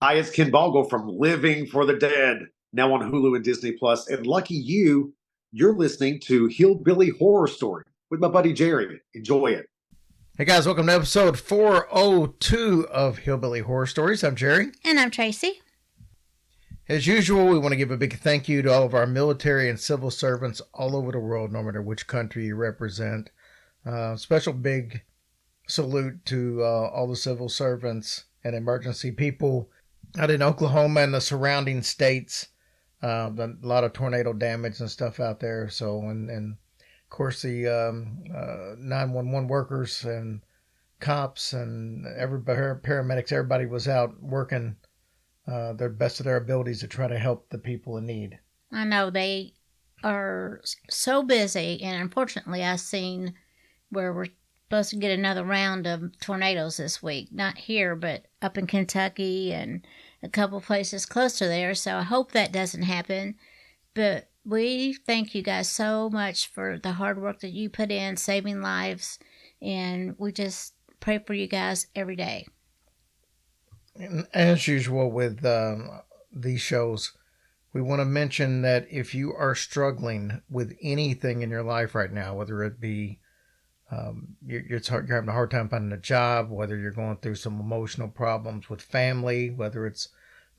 Hi, it's Ken Boggle from Living for the Dead, now on Hulu and Disney Plus. And lucky you, you're listening to Hillbilly Horror Story with my buddy Jerry. Enjoy it. Hey guys, welcome to episode 402 of Hillbilly Horror Stories. I'm Jerry. And I'm Tracy. As usual, we want to give a big thank you to all of our military and civil servants all over the world, no matter which country you represent. Special big salute to all the civil servants and emergency people out in Oklahoma and the surrounding states. A lot of tornado damage and stuff out there. So, and of course the 911 workers and cops and everybody, paramedics, everybody was out working their best of their abilities to try to help the people in need. I know they are so busy, and unfortunately I've seen where we're supposed to get another round of tornadoes this week. Not here, but up in Kentucky and a couple places close to there, so I hope that doesn't happen. But we thank you guys so much for the hard work that you put in saving lives, and we just pray for you guys every day. As usual with these shows, we want to mention that if you are struggling with anything in your life right now, whether it be you're having a hard time finding a job, whether you're going through some emotional problems with family, whether it's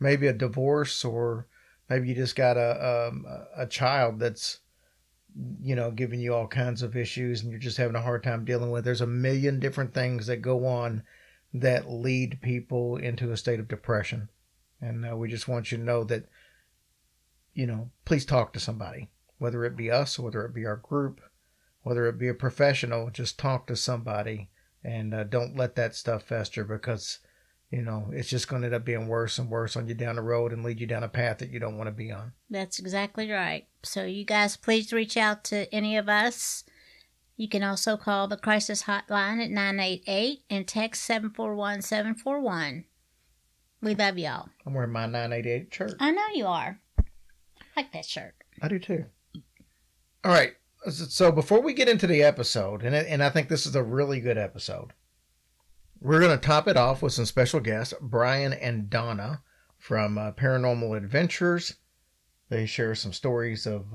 maybe a divorce, or maybe you just got a child that's, giving you all kinds of issues and you're just having a hard time dealing with. There's a million different things that go on that lead people into a state of depression. And we just want you to know that, please talk to somebody, whether it be us, whether it be our group, whether it be a professional. Just talk to somebody and don't let that stuff fester, because, it's just going to end up being worse and worse on you down the road and lead you down a path that you don't want to be on. That's exactly right. So you guys please reach out to any of us. You can also call the crisis hotline at 988 and text 741-741. We love y'all. I'm wearing my 988 shirt. I know you are. I like that shirt. I do too. All right. So before we get into the episode, and I think this is a really good episode, we're going to top it off with some special guests, Brian and Donna from Paranormal Adventures. They share some stories of,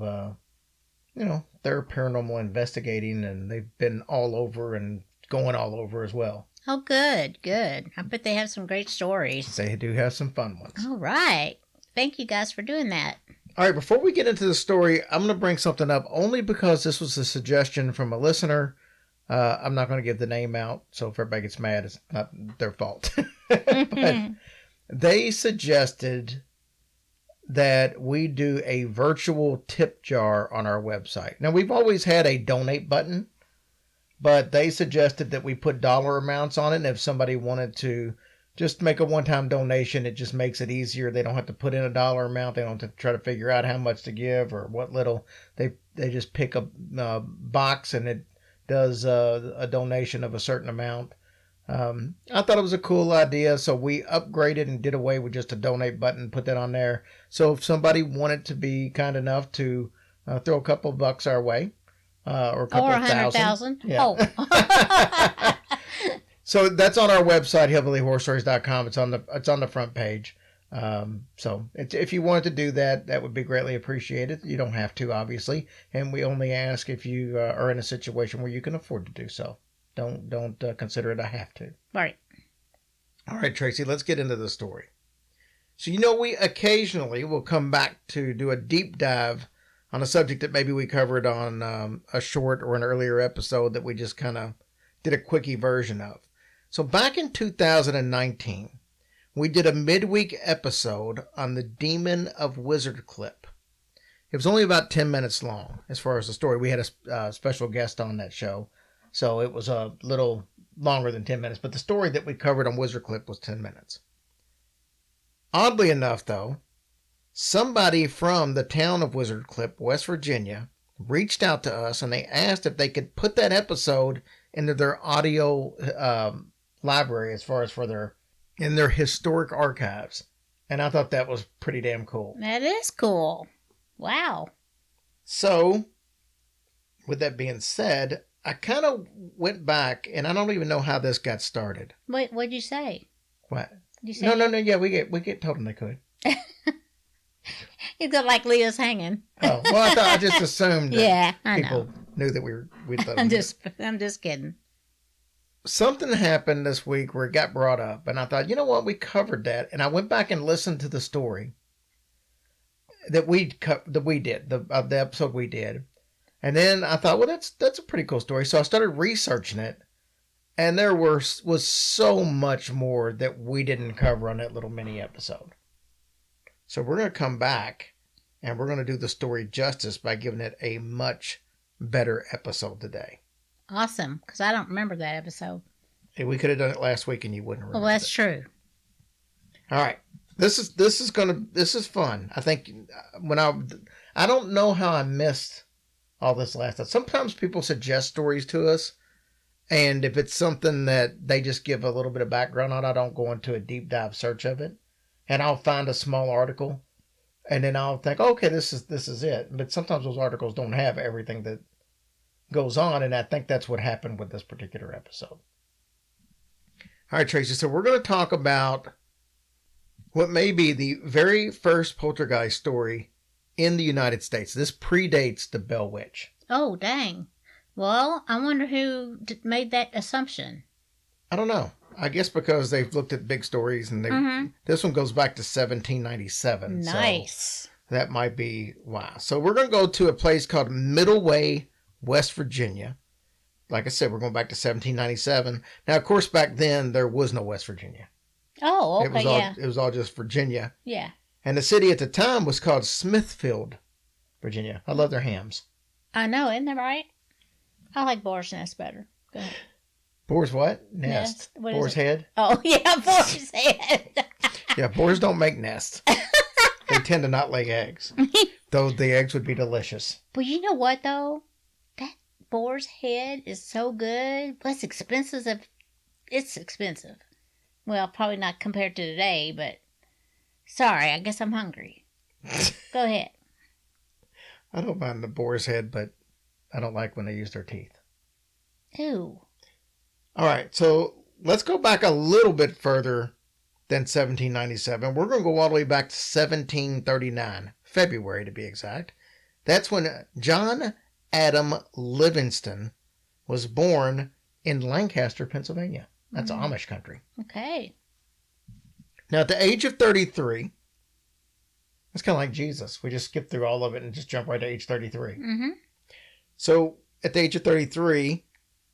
their paranormal investigating, and they've been all over and going all over as well. Oh, good, good. I bet they have some great stories. They do have some fun ones. All right. Thank you guys for doing that. All right, before we get into the story, I'm going to bring something up only because this was a suggestion from a listener. I'm not going to give the name out, so if everybody gets mad, it's not their fault. But they suggested that we do a virtual tip jar on our website. Now, we've always had a donate button, but they suggested that we put dollar amounts on it, and if somebody wanted to just make a one-time donation, it just makes it easier. They don't have to put in a dollar amount. They don't have to try to figure out how much to give or what little. They just pick a box, and it does a donation of a certain amount. I thought it was a cool idea, so we upgraded and did away with just a donate button, put that on there. So if somebody wanted to be kind enough to throw a couple of bucks our way, or a couple of thousand. Yeah. Oh. So that's on our website, hillbillyhorrorstories.com. It's on the front page. So if you wanted to do that, that would be greatly appreciated. You don't have to, obviously, and we only ask if you are in a situation where you can afford to do so. Don't consider it a have to. Right. All right, Tracy, let's get into the story. So, we occasionally will come back to do a deep dive on a subject that maybe we covered on a short or an earlier episode that we just kind of did a quickie version of. So back in 2019, we did a midweek episode on the Demon of Wizard Clip. It was only about 10 minutes long as far as the story. We had a special guest on that show, so it was a little longer than 10 minutes. But the story that we covered on Wizard Clip was 10 minutes. Oddly enough, though, somebody from the town of Wizard Clip, West Virginia, reached out to us and they asked if they could put that episode into their audio library as far as in their historic archives. And I thought that was pretty damn cool. That is cool. Wow. So, with that being said, I kind of went back, and I don't even know how this got started. Wait, what'd you say? What? You say No. Yeah, we get told them they could. It's got like Leah's hanging. Oh, well, I just assumed that Yeah, I people know. knew that we thought I'm just kidding. something happened this week where it got brought up, and I thought, you know what, we covered that, and I went back and listened to the story that we did, the episode we did, and then I thought, well, that's a pretty cool story. So I started researching it, and there was so much more that we didn't cover on that little mini episode. So we're going to come back, and we're going to do the story justice by giving it a much better episode today. Awesome, because I don't remember that episode. Hey, we could have done it last week, and you wouldn't remember. Well, that's true. All right, this is fun. I think I don't know how I missed all this last time. Sometimes people suggest stories to us, and if it's something that they just give a little bit of background on, I don't go into a deep dive search of it, and I'll find a small article, and then I'll think, okay, this is it. But sometimes those articles don't have everything that goes on, and I think that's what happened with this particular episode. All right, Tracy, so we're going to talk about what may be the very first poltergeist story in the United States. This predates the Bell Witch. Oh, dang. Well, I wonder who made that assumption. I don't know. I guess because they've looked at big stories, and this one goes back to 1797. Nice. So that might be why. So we're going to go to a place called Middleway, West Virginia. Like I said, we're going back to 1797. Now, of course, back then, there was no West Virginia. Oh, okay, It was all just Virginia. Yeah. And the city at the time was called Smithfield, Virginia. I love their hams. I know, isn't that right? I like Boar's Nest better. Go ahead. Boar's what? Nest. What Boar's is it? head? Oh, yeah, Boar's head. Yeah, boars don't make nests. They tend to not lay eggs. Though the eggs would be delicious. But you know what, though? That boar's head is so good. Plus expensive. It's expensive. Well, probably not compared to today, but sorry, I guess I'm hungry. Go ahead. I don't mind the boar's head, but I don't like when they use their teeth. Ew. All right, so let's go back a little bit further than 1797. We're going to go all the way back to 1739, February to be exact. That's when John Adam Livingston was born in Lancaster, Pennsylvania. That's Amish country. Okay. Now, at the age of 33, it's kind of like Jesus. We just skip through all of it and just jump right to age 33. Mm-hmm. So, at the age of 33,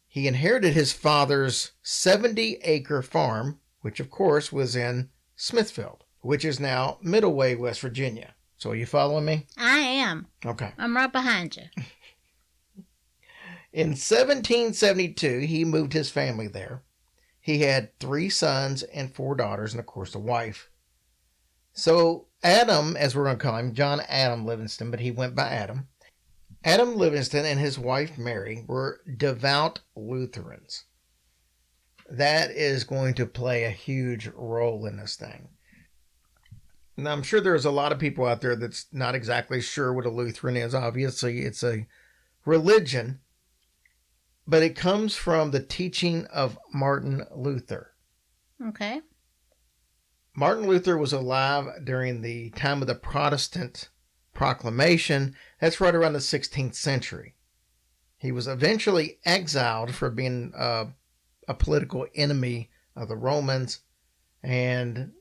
he inherited his father's 70-acre farm, which, of course, was in Smithfield, which is now Middleway, West Virginia. So, are you following me? I am. Okay. I'm right behind you. In 1772, he moved his family there. He had 3 sons and 4 daughters, and of course a wife. So Adam, as we're going to call him, John Adam Livingston, but he went by Adam. Adam Livingston and his wife Mary were devout Lutherans. That is going to play a huge role in this thing. Now, I'm sure there's a lot of people out there that's not exactly sure what a Lutheran is. Obviously, it's a religion, but it comes from the teaching of Martin Luther. Okay. Martin Luther was alive during the time of the Protestant proclamation. That's right around the 16th century. He was eventually exiled for being a political enemy of the Romans, and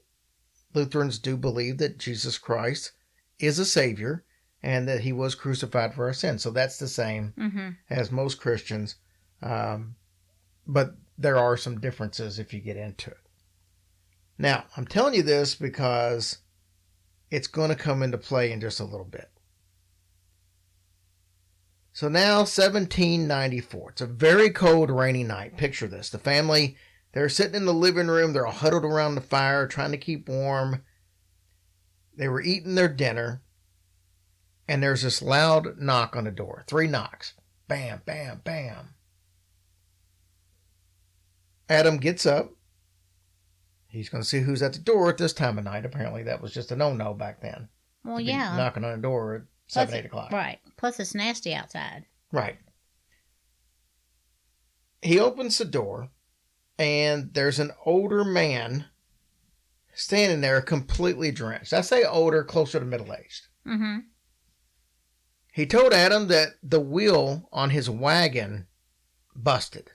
Lutherans do believe that Jesus Christ is a Savior and that he was crucified for our sins. So that's the same as most Christians. But there are some differences if you get into it. Now, I'm telling you this because it's going to come into play in just a little bit. So now, 1794. It's a very cold, rainy night. Picture this. The family, they're sitting in the living room. They're all huddled around the fire, trying to keep warm. They were eating their dinner. And there's this loud knock on the door. 3 knocks. Bam, bam, bam. Adam gets up. He's going to see who's at the door at this time of night. Apparently, that was just a no-no back then. Well, yeah. Knocking on the door at 7, 8 o'clock. Right. Plus, it's nasty outside. Right. He opens the door, and there's an older man standing there completely drenched. I say older, closer to middle-aged. Mm-hmm. He told Adam that the wheel on his wagon busted.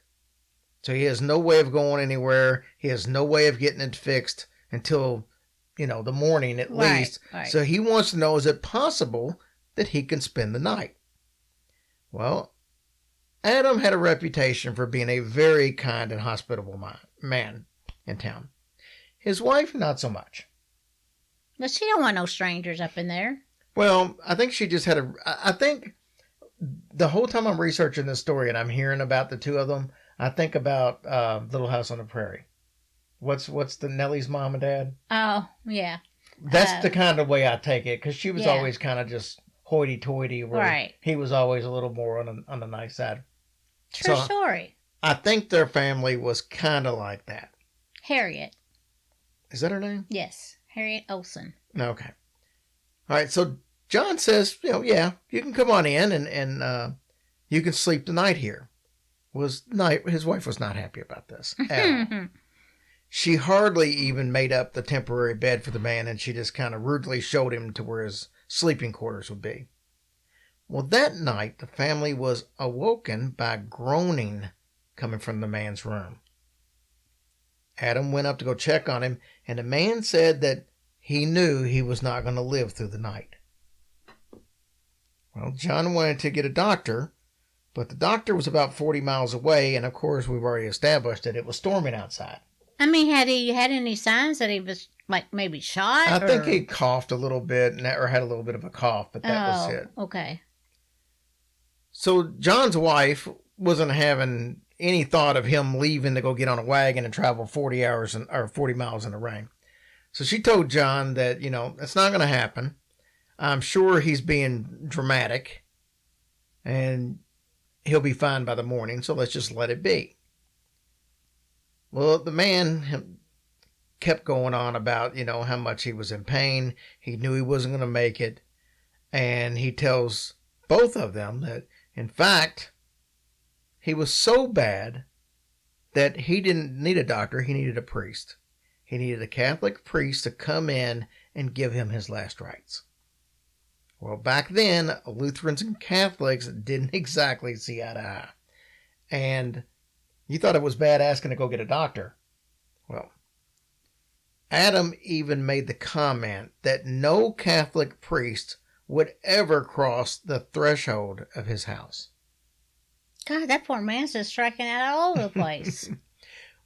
So he has no way of going anywhere. He has no way of getting it fixed until, the morning at least. Right. So he wants to know, is it possible that he can spend the night? Well, Adam had a reputation for being a very kind and hospitable man in town. His wife, not so much. But she don't want no strangers up in there. Well, I think she just had I think the whole time I'm researching this story and I'm hearing about the two of them, I think about Little House on the Prairie. What's the Nellie's mom and dad? Oh, yeah. That's the kind of way I take it, because she was Yeah. always kind of just hoity-toity, where Right. he was always a little more on the nice side. True So- story. I think their family was kind of like that. Harriet. Is that her name? Yes. Harriet Olsen. Okay. All right, so John says, yeah, you can come on in and you can sleep the night here. His wife was not happy about this at all. She hardly even made up the temporary bed for the man, and she just kind of rudely showed him to where his sleeping quarters would be. Well, that night, the family was awoken by groaning coming from the man's room. Adam went up to go check on him, and the man said that he knew he was not going to live through the night. Well, John wanted to get a doctor, but the doctor was about 40 miles away, and of course, we've already established that it was storming outside. I mean, had he had any signs that he was, like, maybe shot? I think he coughed a little bit, or had a little bit of a cough, but that was it. Okay. So John's wife wasn't having any thought of him leaving to go get on a wagon and travel 40 miles in the rain. So she told John that, it's not going to happen. I'm sure he's being dramatic, and he'll be fine by the morning, so let's just let it be. Well, the man kept going on about, how much he was in pain. He knew he wasn't going to make it. And he tells both of them that, in fact, he was so bad that he didn't need a doctor. He needed a priest. He needed a Catholic priest to come in and give him his last rites. Well, back then, Lutherans and Catholics didn't exactly see eye to eye. And you thought it was bad asking to go get a doctor. Well, Adam even made the comment that no Catholic priest would ever cross the threshold of his house. God, that poor man's just striking out all over the place.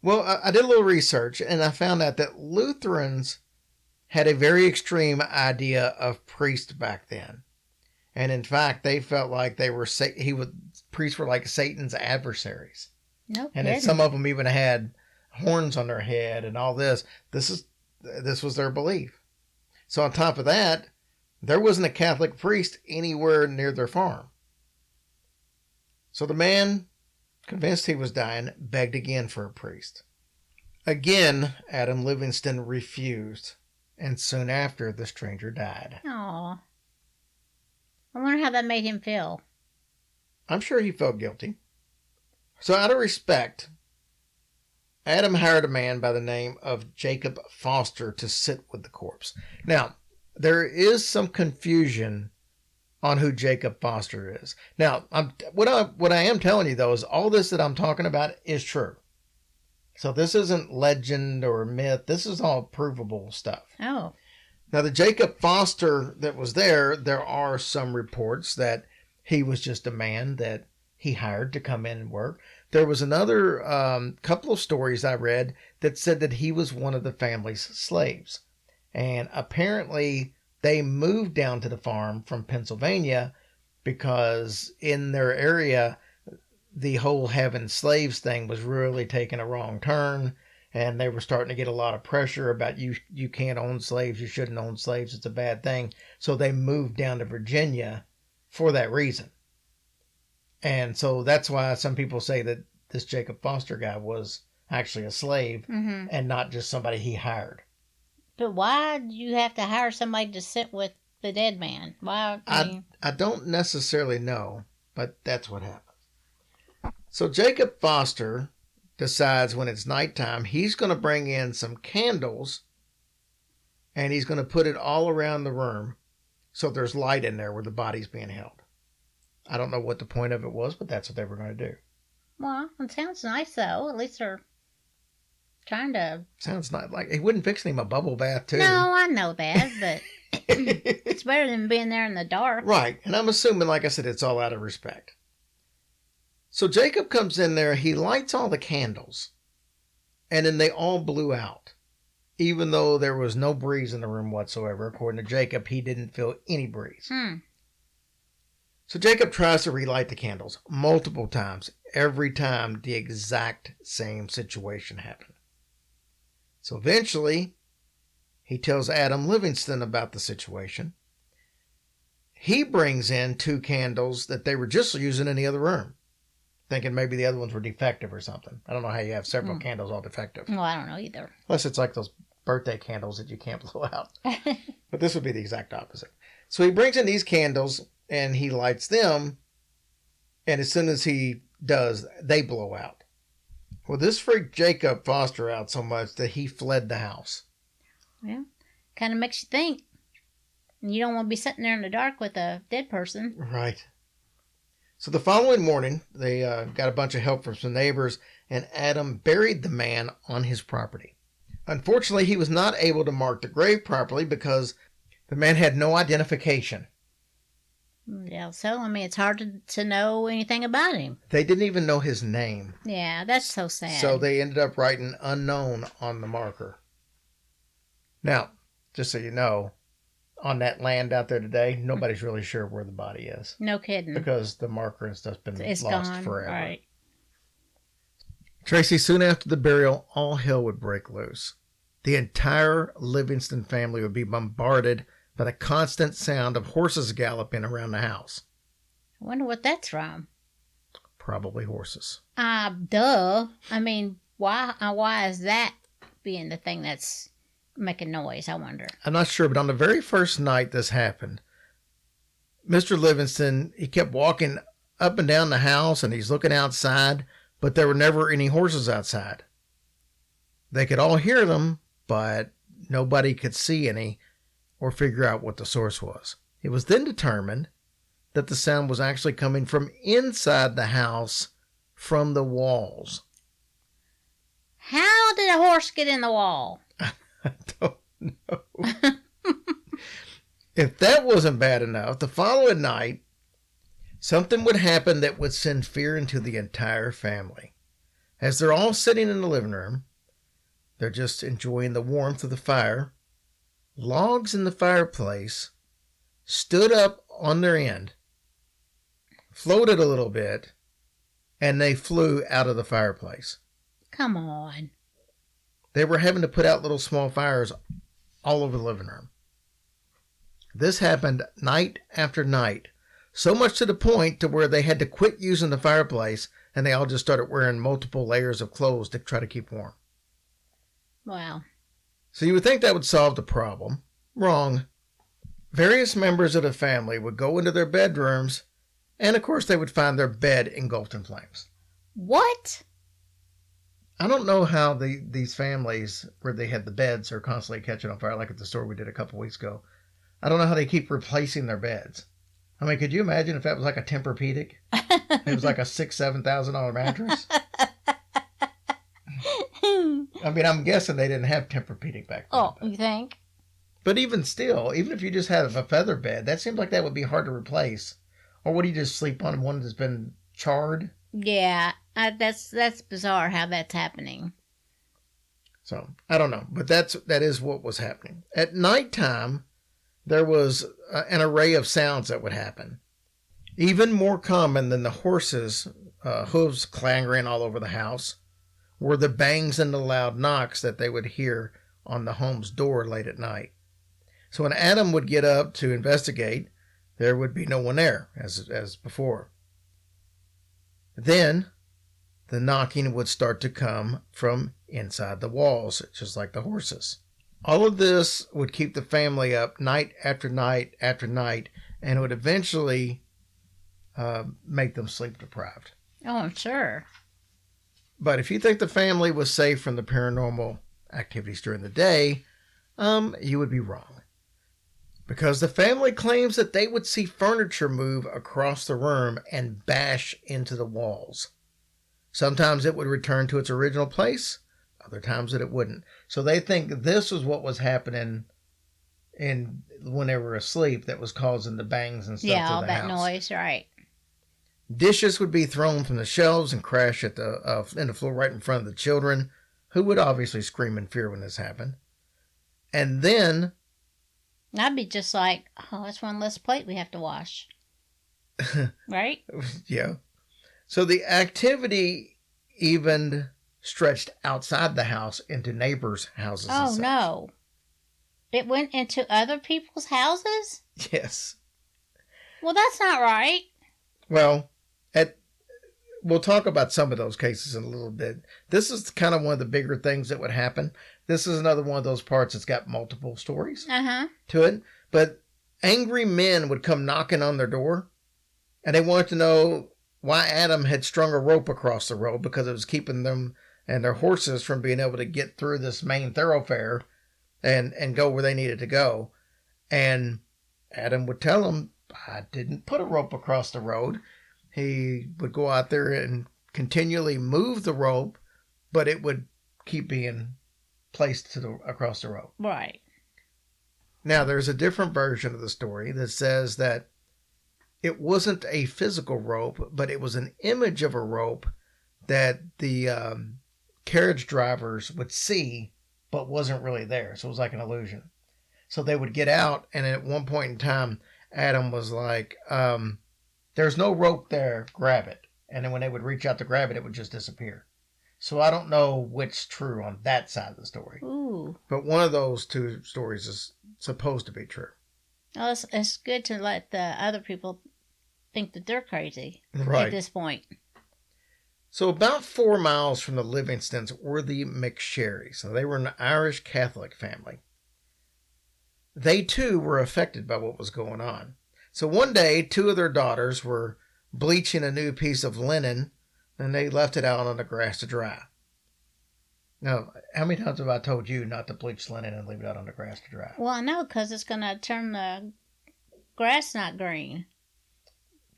Well, I did a little research, and I found out that Lutherans had a very extreme idea of priest back then. And in fact, they felt like priests were like Satan's adversaries. No And kidding. some of them even had horns on their head and all this. This was their belief. So on top of that, there wasn't a Catholic priest anywhere near their farm. So the man, convinced he was dying, begged again for a priest. Again, Adam Livingston refused, and soon after, the stranger died. Aw. I wonder how that made him feel. I'm sure he felt guilty. So out of respect, Adam hired a man by the name of Jacob Foster to sit with the corpse. Now, there is some confusion on who Jacob Foster is. Now, what I am telling you, though, is all this that I'm talking about is true. So this isn't legend or myth. This is all provable stuff. Oh. Now, the Jacob Foster that was there are some reports that he was just a man that he hired to come in and work. There was another couple of stories I read that said that he was one of the family's slaves. And apparently they moved down to the farm from Pennsylvania because in their area, the whole having slaves thing was really taking a wrong turn. And they were starting to get a lot of pressure about you can't own slaves. You shouldn't own slaves. It's a bad thing. So they moved down to Virginia for that reason. And so that's why some people say that this Jacob Foster guy was actually a slave and not just somebody he hired. But why do you have to hire somebody to sit with the dead man? Why? I don't necessarily know, but that's what happened. So Jacob Foster decides when it's nighttime, he's going to bring in some candles and he's going to put it all around the room so there's light in there where the body's being held. I don't know what the point of it was, but that's what they were going to do. Well, it sounds nice, though. At least they're trying to... Sounds not like... He wouldn't fix him a bubble bath, too. No, I know that, but it's better than being there in the dark. Right, and I'm assuming, like I said, it's all out of respect. So Jacob comes in there, he lights all the candles, and then they all blew out. Even though there was no breeze in the room whatsoever. According to Jacob, he didn't feel any breeze. So Jacob tries to relight the candles multiple times. Every time the exact same situation happened. So eventually, he tells Adam Livingston about the situation. He brings in 2 candles that they were just using in the other room, thinking maybe the other ones were defective or something. I don't know how you have several candles all defective. Well, I don't know either. Unless it's like those birthday candles that you can't blow out. But this would be the exact opposite. So he brings in these candles and he lights them. And as soon as he does, they blow out. Well, this freaked Jacob Foster out so much that he fled the house. Well, kind of makes you think. You don't want to be sitting there in the dark with a dead person. Right. So the following morning, they got a bunch of help from some neighbors, and Adam buried the man on his property. Unfortunately, he was not able to mark the grave properly because the man had no identification. Yeah, so, I mean, it's hard to know anything about him. They didn't even know his name. Yeah, that's so sad. So they ended up writing unknown on the marker. Now, just so you know, on that land out there today, nobody's really sure where the body is. No kidding. Because the marker and stuff's been It's lost gone. forever. Right. Tracy, soon after the burial, all hell would break loose. The entire Livingston family would be bombarded by the constant sound of horses galloping around the house. I wonder what that's from. Probably horses. Duh. I mean, why is that being the thing that's making noise, I wonder? I'm not sure, but on the very first night this happened, Mr. Livingston, he kept walking up and down the house and he's looking outside, but there were never any horses outside. They could all hear them, but nobody could see any or figure out what the source was. It was then determined that the sound was actually coming from inside the house, from the walls. How did a horse get in the wall? I don't know. If that wasn't bad enough, the following night, something would happen that would send fear into the entire family. As they're all sitting in the living room, they're just enjoying the warmth of the fire. Logs in the fireplace stood up on their end, floated a little bit, and they flew out of the fireplace. Come on. They were having to put out little small fires all over the living room. This happened night after night, so much to the point to where they had to quit using the fireplace and they all just started wearing multiple layers of clothes to try to keep warm. Wow. So you would think that would solve the problem. Wrong. Various members of the family would go into their bedrooms, and of course they would find their bed engulfed in flames. What? I don't know how these families where they had the beds are constantly catching on fire, like at the store we did a couple weeks ago. I don't know how they keep replacing their beds. I mean, could you imagine if that was like a Tempur-Pedic? It was like a $6,000-$7,000 mattress. I mean, I'm guessing they didn't have Tempur-Pedic back then. Oh, you think? But even still, even if you just had a feather bed, that seems like that would be hard to replace. Or would you just sleep on one that's been charred? Yeah, that's bizarre how that's happening. So, I don't know. But that is what was happening. At nighttime, there was an array of sounds that would happen. Even more common than the horses' hooves clanging all over the house were the bangs and the loud knocks that they would hear on the home's door late at night. So when Adam would get up to investigate, there would be no one there, as before. Then, the knocking would start to come from inside the walls, just like the horses. All of this would keep the family up night after night after night, and it would eventually make them sleep deprived. Oh, I'm sure. But if you think the family was safe from the paranormal activities during the day, You would be wrong. Because the family claims that they would see furniture move across the room and bash into the walls. Sometimes it would return to its original place, other times that it wouldn't. So they think this was what was happening when they were asleep that was causing the bangs and stuff Yeah, to all the that house. noise, right. Dishes would be thrown from the shelves and crash in the floor right in front of the children, who would obviously scream in fear when this happened. And then... I'd be just like, oh, that's one less plate we have to wash. Right? Yeah. So the activity even stretched outside the house into neighbors' houses. Oh, no. It went into other people's houses? Yes. Well, that's not right. Well, we'll talk about some of those cases in a little bit. This is kind of one of the bigger things that would happen. This is another one of those parts that's got multiple stories to it. But angry men would come knocking on their door, and they wanted to know why Adam had strung a rope across the road, because it was keeping them and their horses from being able to get through this main thoroughfare and go where they needed to go. And Adam would tell them, I didn't put a rope across the road. He would go out there and continually move the rope, but it would keep being placed across the road. Right. Now, there's a different version of the story that says that it wasn't a physical rope, but it was an image of a rope that the carriage drivers would see, but wasn't really there. So it was like an illusion. So they would get out, and at one point in time, Adam was like, there's no rope there, grab it. And then when they would reach out to grab it, it would just disappear. So I don't know which's true on that side of the story. Ooh. But one of those two stories is supposed to be true. Well, it's good to let the other people think that they're crazy Right. at this point. So about 4 miles from the Livingstons were the McSherrys. So they were an Irish Catholic family. They too were affected by what was going on. So one day, 2 of their daughters were bleaching a new piece of linen, and they left it out on the grass to dry. Now, how many times have I told you not to bleach linen and leave it out on the grass to dry? Well, I know, because it's going to turn the grass not green.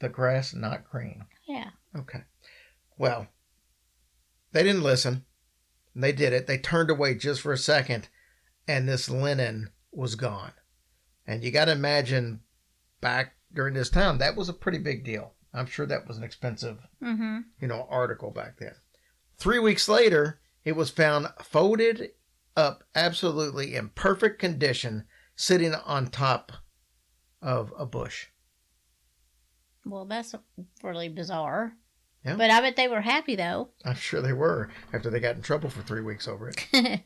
The grass not green. Yeah. Okay. Well, they didn't listen. They did it. They turned away just for a second, and this linen was gone. And you got to imagine back during this time, that was a pretty big deal. I'm sure that was an expensive, article back then. 3 weeks later, it was found folded up absolutely in perfect condition, sitting on top of a bush. Well, that's really bizarre. Yeah. But I bet they were happy, though. I'm sure they were, after they got in trouble for 3 weeks over it.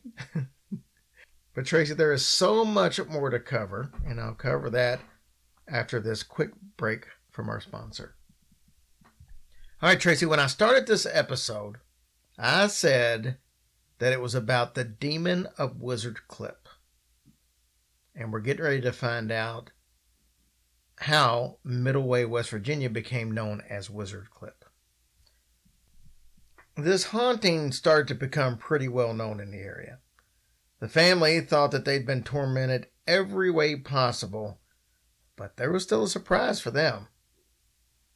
But Tracy, there is so much more to cover, and I'll cover that after this quick break from our sponsor. All right, Tracy, when I started this episode, I said that it was about the demon of Wizard Clip. And we're getting ready to find out how Middleway, West Virginia became known as Wizard Clip. This haunting started to become pretty well known in the area. The family thought that they'd been tormented every way possible, but there was still a surprise for them.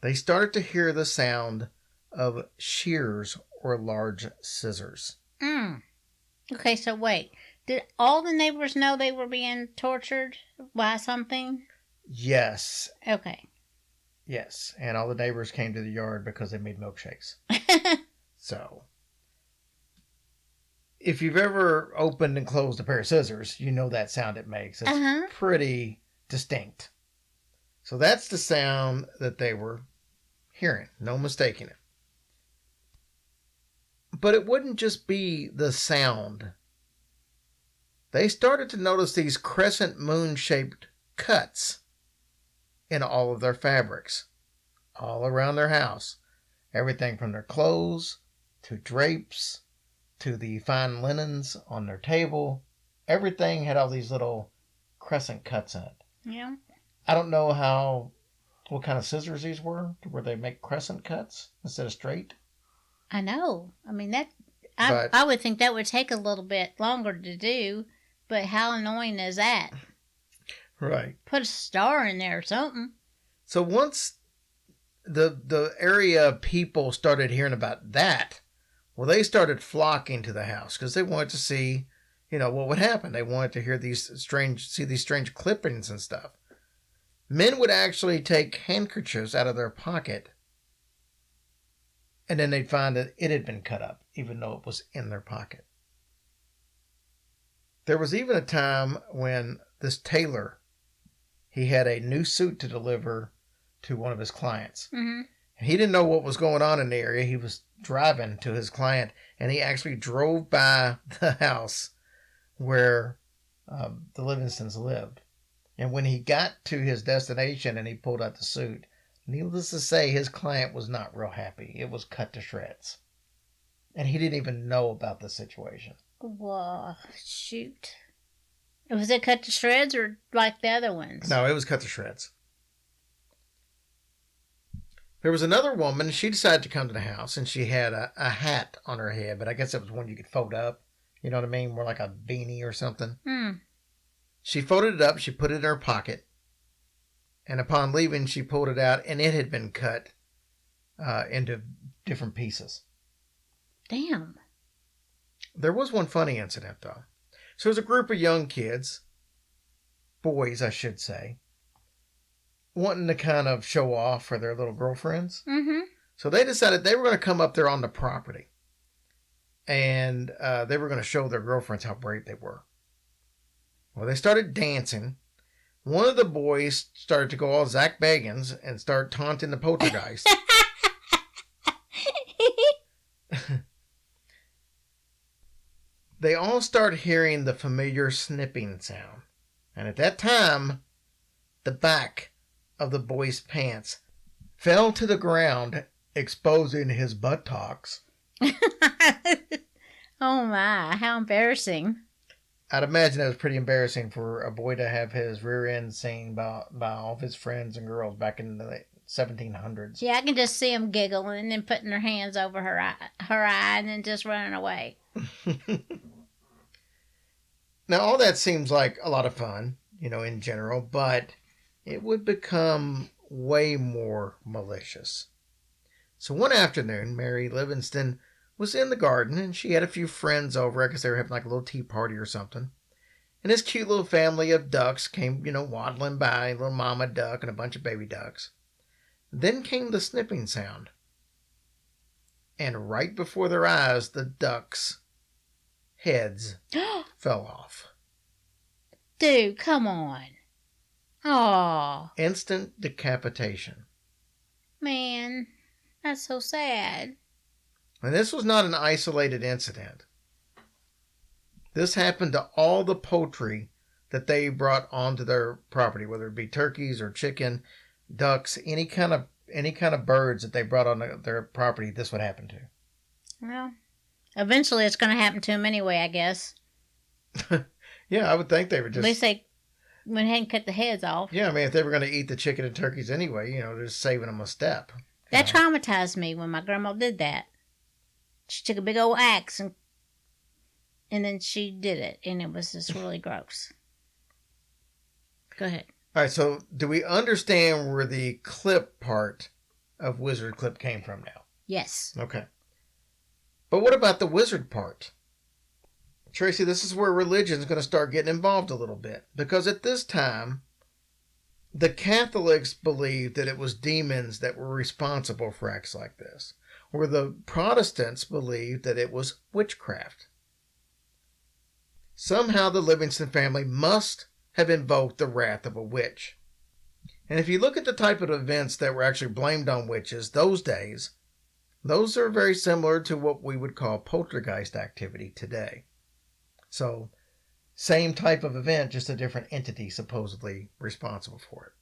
They started to hear the sound of shears or large scissors. Okay, so wait. Did all the neighbors know they were being tortured by something? Yes. Okay. Yes. And all the neighbors came to the yard because they made milkshakes. So, if you've ever opened and closed a pair of scissors, you know that sound it makes. It's pretty distinct. So that's the sound that they were hearing. No mistaking it. But it wouldn't just be the sound. They started to notice these crescent moon-shaped cuts in all of their fabrics, all around their house. Everything from their clothes to drapes to the fine linens on their table. Everything had all these little crescent cuts in it. Yeah. I don't know what kind of scissors these were, where they make crescent cuts instead of straight. I know. I mean, I would think that would take a little bit longer to do But how annoying is that? Right. Put a star in there or something. So once the area people started hearing about that, well, they started flocking to the house because they wanted to see, what would happen. They wanted to hear these strange clippings and stuff. Men would actually take handkerchiefs out of their pocket, and then they'd find that it had been cut up, even though it was in their pocket. There was even a time when this tailor, he had a new suit to deliver to one of his clients. Mm-hmm. He didn't know what was going on in the area. He was driving to his client, and he actually drove by the house where the Livingstons lived. And when he got to his destination and he pulled out the suit, needless to say, his client was not real happy. It was cut to shreds. And he didn't even know about the situation. Whoa, shoot. Was it cut to shreds or like the other ones? No, it was cut to shreds. There was another woman. She decided to come to the house, and she had a hat on her head, but I guess it was one you could fold up. You know what I mean? More like a beanie or something. She folded it up. She put it in her pocket. And upon leaving, she pulled it out, and it had been cut into different pieces. Damn. There was one funny incident, though. So there was a group of young kids, boys, I should say, wanting to kind of show off for their little girlfriends. Mm-hmm. So they decided they were going to come up there on the property. And they were going to show their girlfriends how brave they were. Well, they started dancing. One of the boys started to go all Zach Bagans and start taunting the Poltergeist. They all start hearing the familiar snipping sound. And at that time, the back of the boy's pants fell to the ground, exposing his buttocks. Oh my, how embarrassing. I'd imagine that was pretty embarrassing for a boy to have his rear end seen by all of his friends and girls back in the 1700s. Yeah, I can just see him giggling and then putting her hands over her eye and then just running away. Now, all that seems like a lot of fun, in general, but it would become way more malicious. So one afternoon, Mary Livingston was in the garden, and she had a few friends over. I guess they were having like a little tea party or something. And this cute little family of ducks came, waddling by, a little mama duck and a bunch of baby ducks. Then came the snipping sound. And right before their eyes, the ducks' heads fell off. Dude, come on. Oh, Instant decapitation. man, that's so sad. And this was not an isolated incident. This happened to all the poultry that they brought onto their property, whether it be turkeys or chicken, ducks, any kind of birds that they brought on their property. This would happen to. Well, eventually it's going to happen to them anyway, I guess. Yeah, I would think they would just. At least they went ahead and cut the heads off. Yeah, I mean, if they were going to eat the chicken and turkeys anyway, they're just saving them a step. That traumatized me when my grandma did that. She took a big old axe and then she did it, and it was just really gross. Go ahead. All right, so do we understand where the clip part of Wizard Clip came from now? Yes. Okay. But what about the wizard part? Tracy, this is where religion's going to start getting involved a little bit. Because at this time, the Catholics believed that it was demons that were responsible for acts like this, where the Protestants believed that it was witchcraft. Somehow the Livingston family must have invoked the wrath of a witch. And if you look at the type of events that were actually blamed on witches those days, those are very similar to what we would call poltergeist activity today. So, same type of event, just a different entity supposedly responsible for it.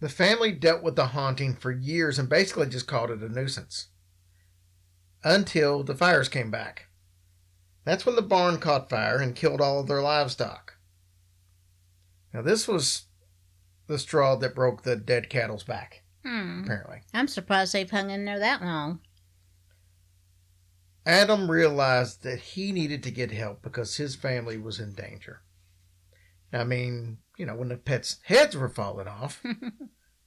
The family dealt with the haunting for years and basically just called it a nuisance. Until the fires came back. That's when the barn caught fire and killed all of their livestock. Now this was the straw that broke the dead cattle's back, apparently. I'm surprised they've hung in there that long. Adam realized that he needed to get help because his family was in danger. I mean, when the pets' heads were falling off,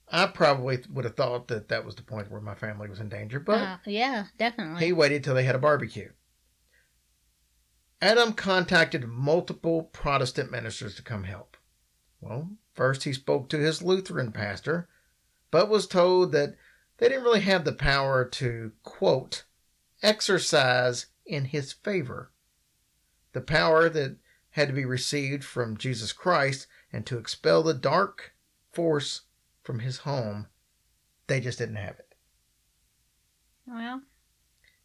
I probably would have thought that that was the point where my family was in danger, but yeah, definitely. he waited till they had a barbecue. Adam contacted multiple Protestant ministers to come help. Well, first he spoke to his Lutheran pastor, but was told that they didn't really have the power to, quote, exercise in his favor. The power that had to be received from Jesus Christ and to expel the dark force from his home, they just didn't have it. Well,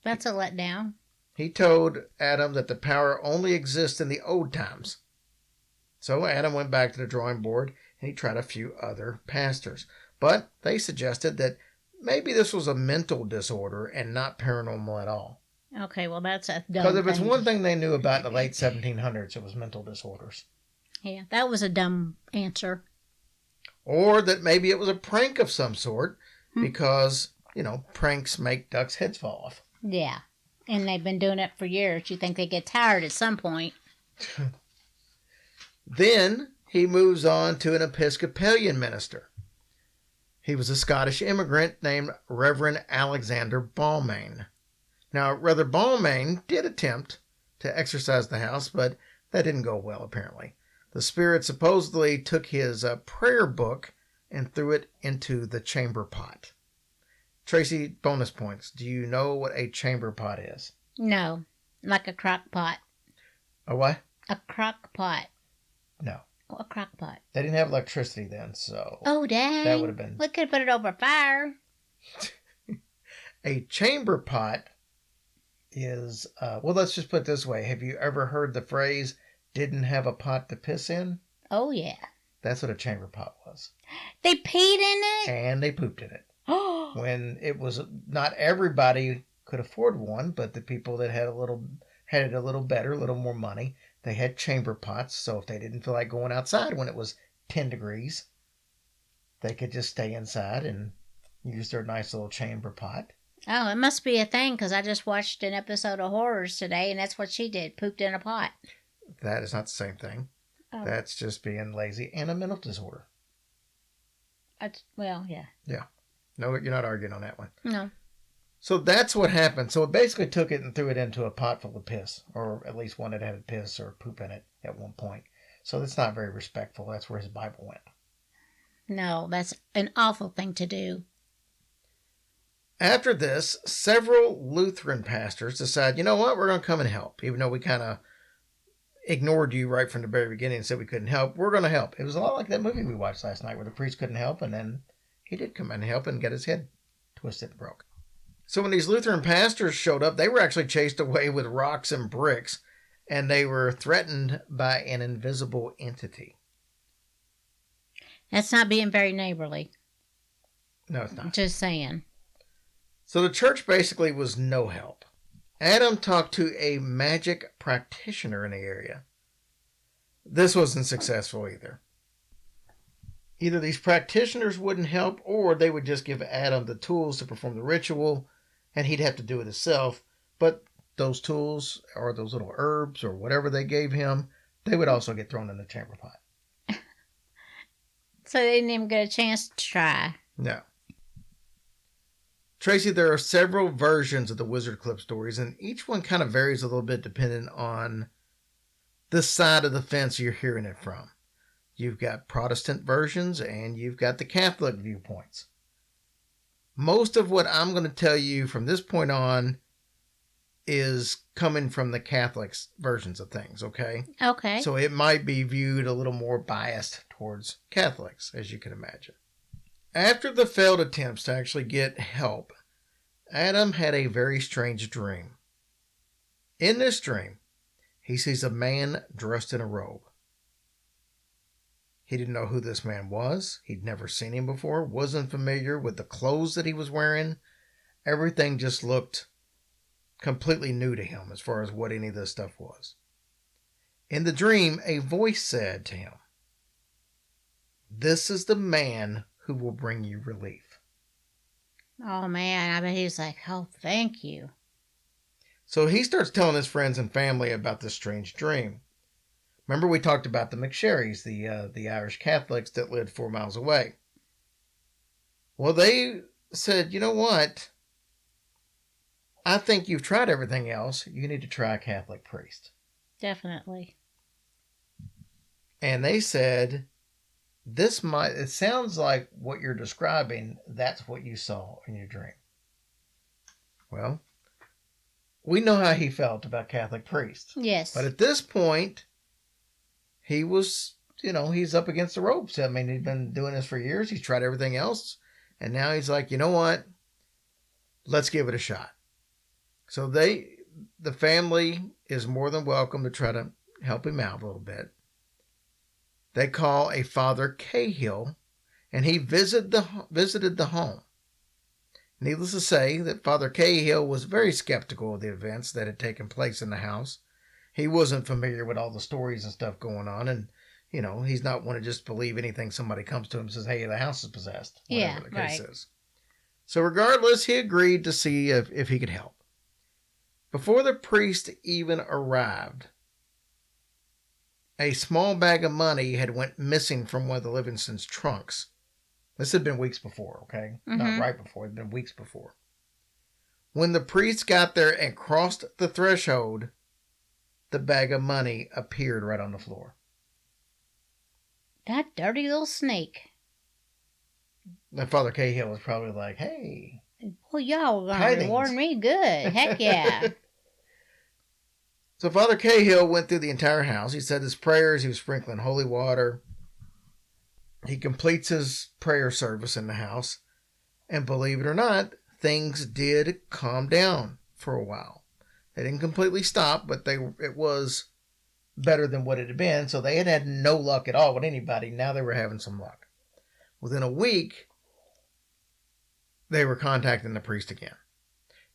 that's a letdown. He told Adam that the power only exists in the old times. So Adam went back to the drawing board and he tried a few other pastors. But they suggested that maybe this was a mental disorder and not paranormal at all. Okay, well, that's a dumb Because if it's thing. one thing they knew about in the late 1700s, it was mental disorders. Yeah, that was a dumb answer. Or that maybe it was a prank of some sort because, pranks make ducks' heads fall off. Yeah, and they've been doing it for years. You think they get tired at some point. Then he moves on to an Episcopalian minister. He was a Scottish immigrant named Reverend Alexander Balmain. Now, Brother Balmain did attempt to exorcise the house, but that didn't go well, apparently. The spirit supposedly took his prayer book and threw it into the chamber pot. Tracy, bonus points. Do you know what a chamber pot is? No, like a crock pot. A what? A crock pot. No. A crock pot. They didn't have electricity then, so... Oh, dang. That would have been... We could have put it over fire. A chamber pot is... well, let's just put it this way. Have you ever heard the phrase, didn't have a pot to piss in? Oh, yeah. That's what a chamber pot was. They peed in it? And they pooped in it. Oh. When it was... Not everybody could afford one, but the people that had it a little better, a little more money... They had chamber pots, so if they didn't feel like going outside when it was 10 degrees, they could just stay inside and use their nice little chamber pot. Oh, it must be a thing, because I just watched an episode of Horrors today, and that's what she did, pooped in a pot. That is not the same thing. Oh. That's just being lazy and a mental disorder. Well, yeah. Yeah. No, you're not arguing on that one. No. So that's what happened. So it basically took it and threw it into a pot full of piss, or at least one that had piss or poop in it at one point. So that's not very respectful. That's where his Bible went. No, that's an awful thing to do. After this, several Lutheran pastors decide, you know what, we're going to come and help. Even though we kind of ignored you right from the very beginning and said we couldn't help, we're going to help. It was a lot like that movie we watched last night where the priest couldn't help, and then he did come in and help and get his head twisted and broke. So when these Lutheran pastors showed up, they were actually chased away with rocks and bricks, and they were threatened by an invisible entity. That's not being very neighborly. No, it's not. Just saying. So the church basically was no help. Adam talked to a magic practitioner in the area. This wasn't successful either. Either these practitioners wouldn't help, or they would just give Adam the tools to perform the ritual, and he'd have to do it himself. But those tools, or those little herbs, or whatever they gave him, they would also get thrown in the chamber pot. So they didn't even get a chance to try. No. Tracy, there are several versions of the Wizard Clip stories, and each one kind of varies a little bit depending on the side of the fence you're hearing it from. You've got Protestant versions, and you've got the Catholic viewpoints. Most of what I'm going to tell you from this point on is coming from the Catholics' versions of things, okay? Okay. So it might be viewed a little more biased towards Catholics, as you can imagine. After the failed attempts to actually get help, Adam had a very strange dream. In this dream, he sees a man dressed in a robe. He didn't know who this man was. He'd never seen him before, wasn't familiar with the clothes that he was wearing. Everything just looked completely new to him as far as what any of this stuff was. In the dream, a voice said to him, "This is the man who will bring you relief." Oh, man. I bet he was like, oh, thank you. So he starts telling his friends and family about this strange dream. Remember we talked about the McSherrys, the Irish Catholics that lived 4 miles away. Well, they said, you know what? I think you've tried everything else. You need to try a Catholic priest. Definitely. And they said, it sounds like what you're describing, that's what you saw in your dream. Well, we know how he felt about Catholic priests. Yes. But at this point, he was, he's up against the ropes. I mean, he'd been doing this for years. He's tried everything else. And now he's like, you know what? Let's give it a shot. So the family is more than welcome to try to help him out a little bit. They call a Father Cahill, and he visited the home. Needless to say that Father Cahill was very skeptical of the events that had taken place in the house. He wasn't familiar with all the stories and stuff going on, and he's not one to just believe anything somebody comes to him and says, hey, the house is possessed, whatever the case is. So regardless, he agreed to see if he could help. Before the priest even arrived, a small bag of money had went missing from one of the Livingstons' trunks. This had been weeks before, okay? Mm-hmm. Not right before, it had been weeks before. When the priest got there and crossed the threshold, the bag of money appeared right on the floor. That dirty little snake. And Father Cahill was probably like, hey. Well, y'all were going to reward me good. Heck yeah. So Father Cahill went through the entire house. He said his prayers. He was sprinkling holy water. He completes his prayer service in the house. And believe it or not, things did calm down for a while. They didn't completely stop, but it was better than what it had been. So they had had no luck at all with anybody. Now they were having some luck. Within a week, they were contacting the priest again.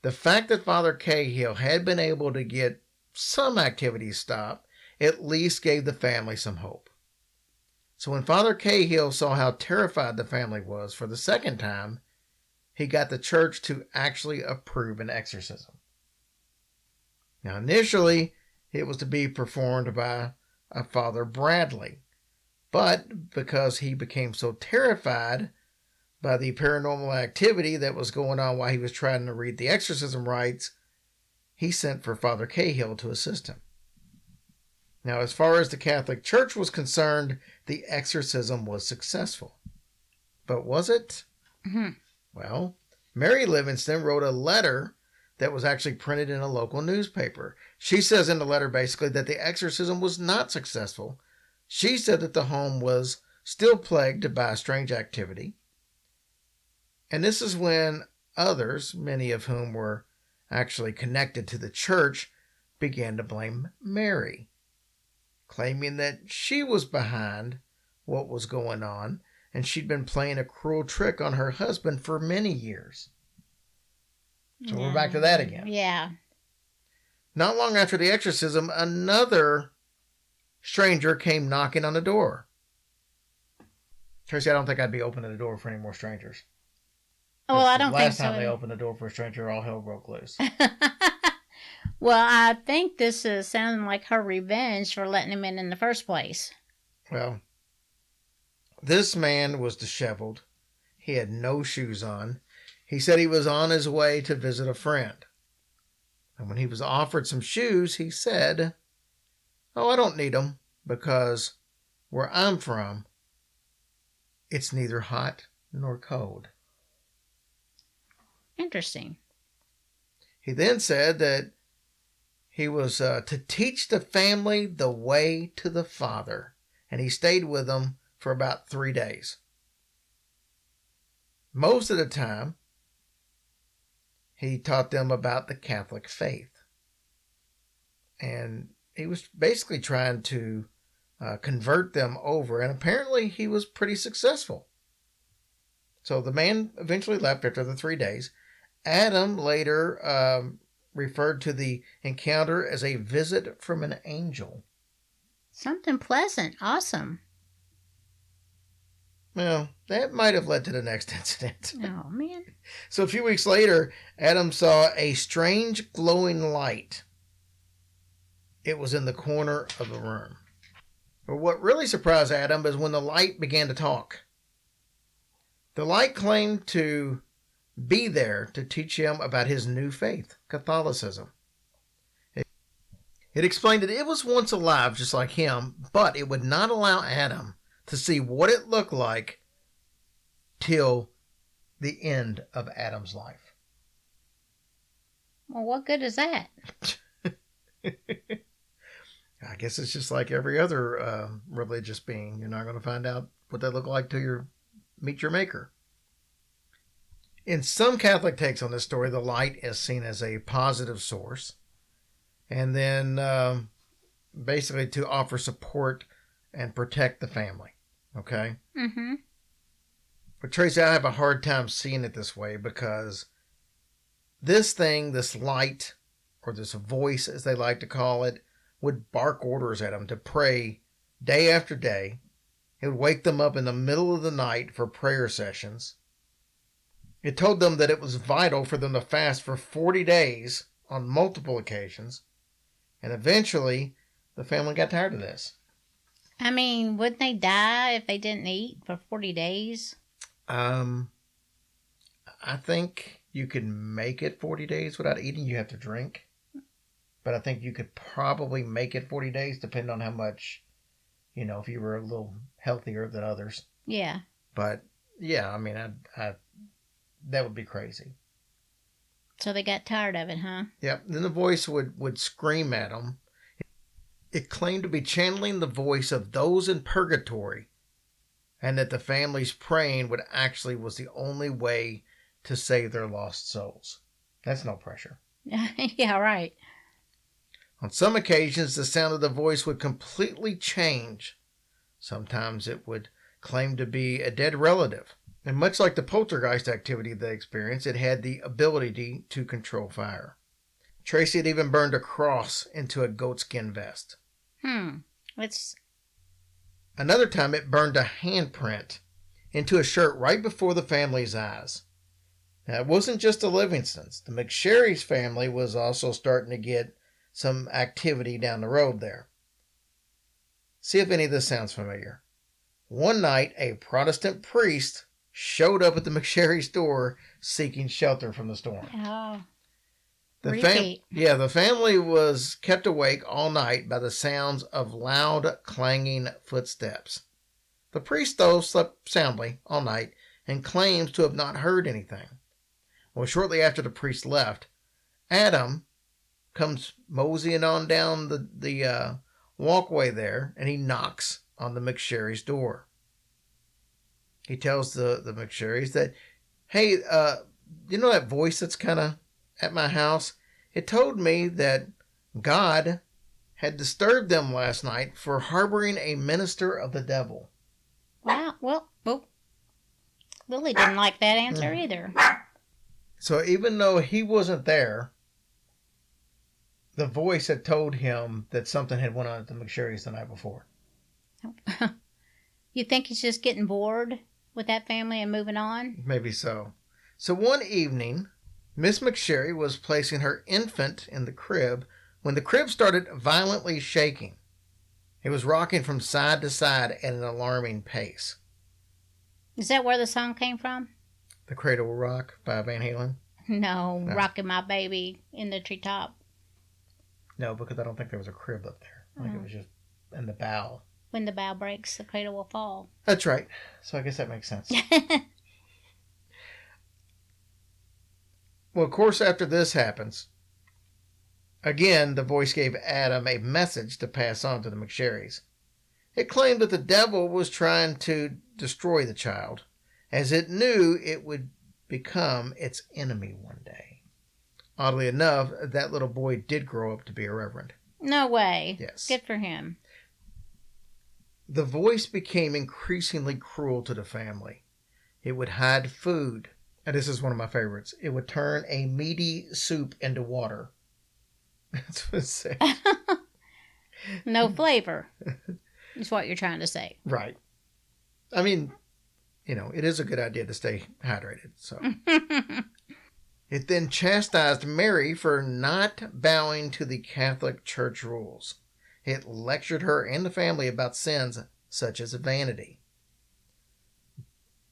The fact that Father Cahill had been able to get some activities stopped at least gave the family some hope. So when Father Cahill saw how terrified the family was for the second time, he got the church to actually approve an exorcism. Now initially, it was to be performed by a Father Bradley, but because he became so terrified by the paranormal activity that was going on while he was trying to read the exorcism rites, he sent for Father Cahill to assist him. Now, as far as the Catholic Church was concerned, the exorcism was successful. But was it? Mm-hmm. Well, Mary Livingston wrote a letter that was actually printed in a local newspaper. She says in the letter basically that the exorcism was not successful. She said that the home was still plagued by strange activity. And this is when others, many of whom were actually connected to the church, began to blame Mary, claiming that she was behind what was going on and she'd been playing a cruel trick on her husband for many years. So we're back to that again. Yeah. Not long after the exorcism, another stranger came knocking on the door. Tracy, I don't think I'd be opening the door for any more strangers. Well, I don't think so. Last time they opened the door for a stranger, all hell broke loose. Well, I think this is sounding like her revenge for letting him in the first place. Well, this man was disheveled. He had no shoes on. He said he was on his way to visit a friend. And when he was offered some shoes, he said, "Oh, I don't need them because where I'm from, it's neither hot nor cold." Interesting. He then said that he was to teach the family the way to the Father, and he stayed with them for about 3 days. Most of the time, he taught them about the Catholic faith, and he was basically trying to convert them over, and apparently he was pretty successful. So the man eventually left after the 3 days. Adam later referred to the encounter as a visit from an angel. Something pleasant. Awesome. Well, that might have led to the next incident. Oh, man. So a few weeks later, Adam saw a strange glowing light. It was in the corner of the room. But what really surprised Adam is when the light began to talk. The light claimed to be there to teach him about his new faith, Catholicism. It explained that it was once alive just like him, but it would not allow Adam to see what it looked like till the end of Adam's life. Well, what good is that? I guess it's just like every other religious being. You're not going to find out what they look like till you meet your maker. In some Catholic takes on this story, the light is seen as a positive source. And then basically to offer support and protect the family. Okay? Mm-hmm. But Tracy, I have a hard time seeing it this way because this thing, this light, or this voice as they like to call it, would bark orders at them to pray day after day. It would wake them up in the middle of the night for prayer sessions. It told them that it was vital for them to fast for 40 days on multiple occasions. And eventually, the family got tired of this. I mean, wouldn't they die if they didn't eat for 40 days? I think you could make it 40 days without eating. You have to drink. But I think you could probably make it 40 days, depending on how much, if you were a little healthier than others. Yeah. But, yeah, I mean, I that would be crazy. So they got tired of it, huh? Yep. Then the voice would scream at them. It claimed to be channeling the voice of those in purgatory, and that the family's praying was the only way to save their lost souls. That's no pressure. Yeah, right. On some occasions, the sound of the voice would completely change. Sometimes it would claim to be a dead relative. And much like the poltergeist activity they experienced, it had the ability to control fire. Tracy had even burned a cross into a goatskin vest. It's... Another time it burned a handprint into a shirt right before the family's eyes. Now, it wasn't just the Livingstons. The McSherry's family was also starting to get some activity down the road there. See if any of this sounds familiar. One night, a Protestant priest showed up at the McSherry's door seeking shelter from the storm. Oh. The family was kept awake all night by the sounds of loud, clanging footsteps. The priest, though, slept soundly all night and claims to have not heard anything. Well, shortly after the priest left, Adam comes moseying on down the walkway there, and he knocks on the McSherry's door. He tells the McSherry's that, hey, you know that voice that's kind of at my house? It told me that God had disturbed them last night for harboring a minister of the devil. Wow. Well, Lily didn't like that answer either. So even though he wasn't there, the voice had told him that something had went on at the McSherry's the night before. You think he's just getting bored with that family and moving on? Maybe so. So one evening, Miss McSherry was placing her infant in the crib when the crib started violently shaking. It was rocking from side to side at an alarming pace. Is that where the song came from? The Cradle Will Rock by Van Halen? No, Rocking My Baby in the Treetop. No, because I don't think there was a crib up there. I think it was just in the bow. When the bow breaks, the cradle will fall. That's right. So I guess that makes sense. Well, of course, after this happens, again, the voice gave Adam a message to pass on to the McSherrys. It claimed that the devil was trying to destroy the child, as it knew it would become its enemy one day. Oddly enough, that little boy did grow up to be a reverend. No way. Yes. Good for him. The voice became increasingly cruel to the family. It would hide food. And this is one of my favorites. It would turn a meaty soup into water. That's what it said. No flavor, is what you're trying to say. Right. I mean, it is a good idea to stay hydrated. So it then chastised Mary for not bowing to the Catholic Church rules. It lectured her and the family about sins such as vanity.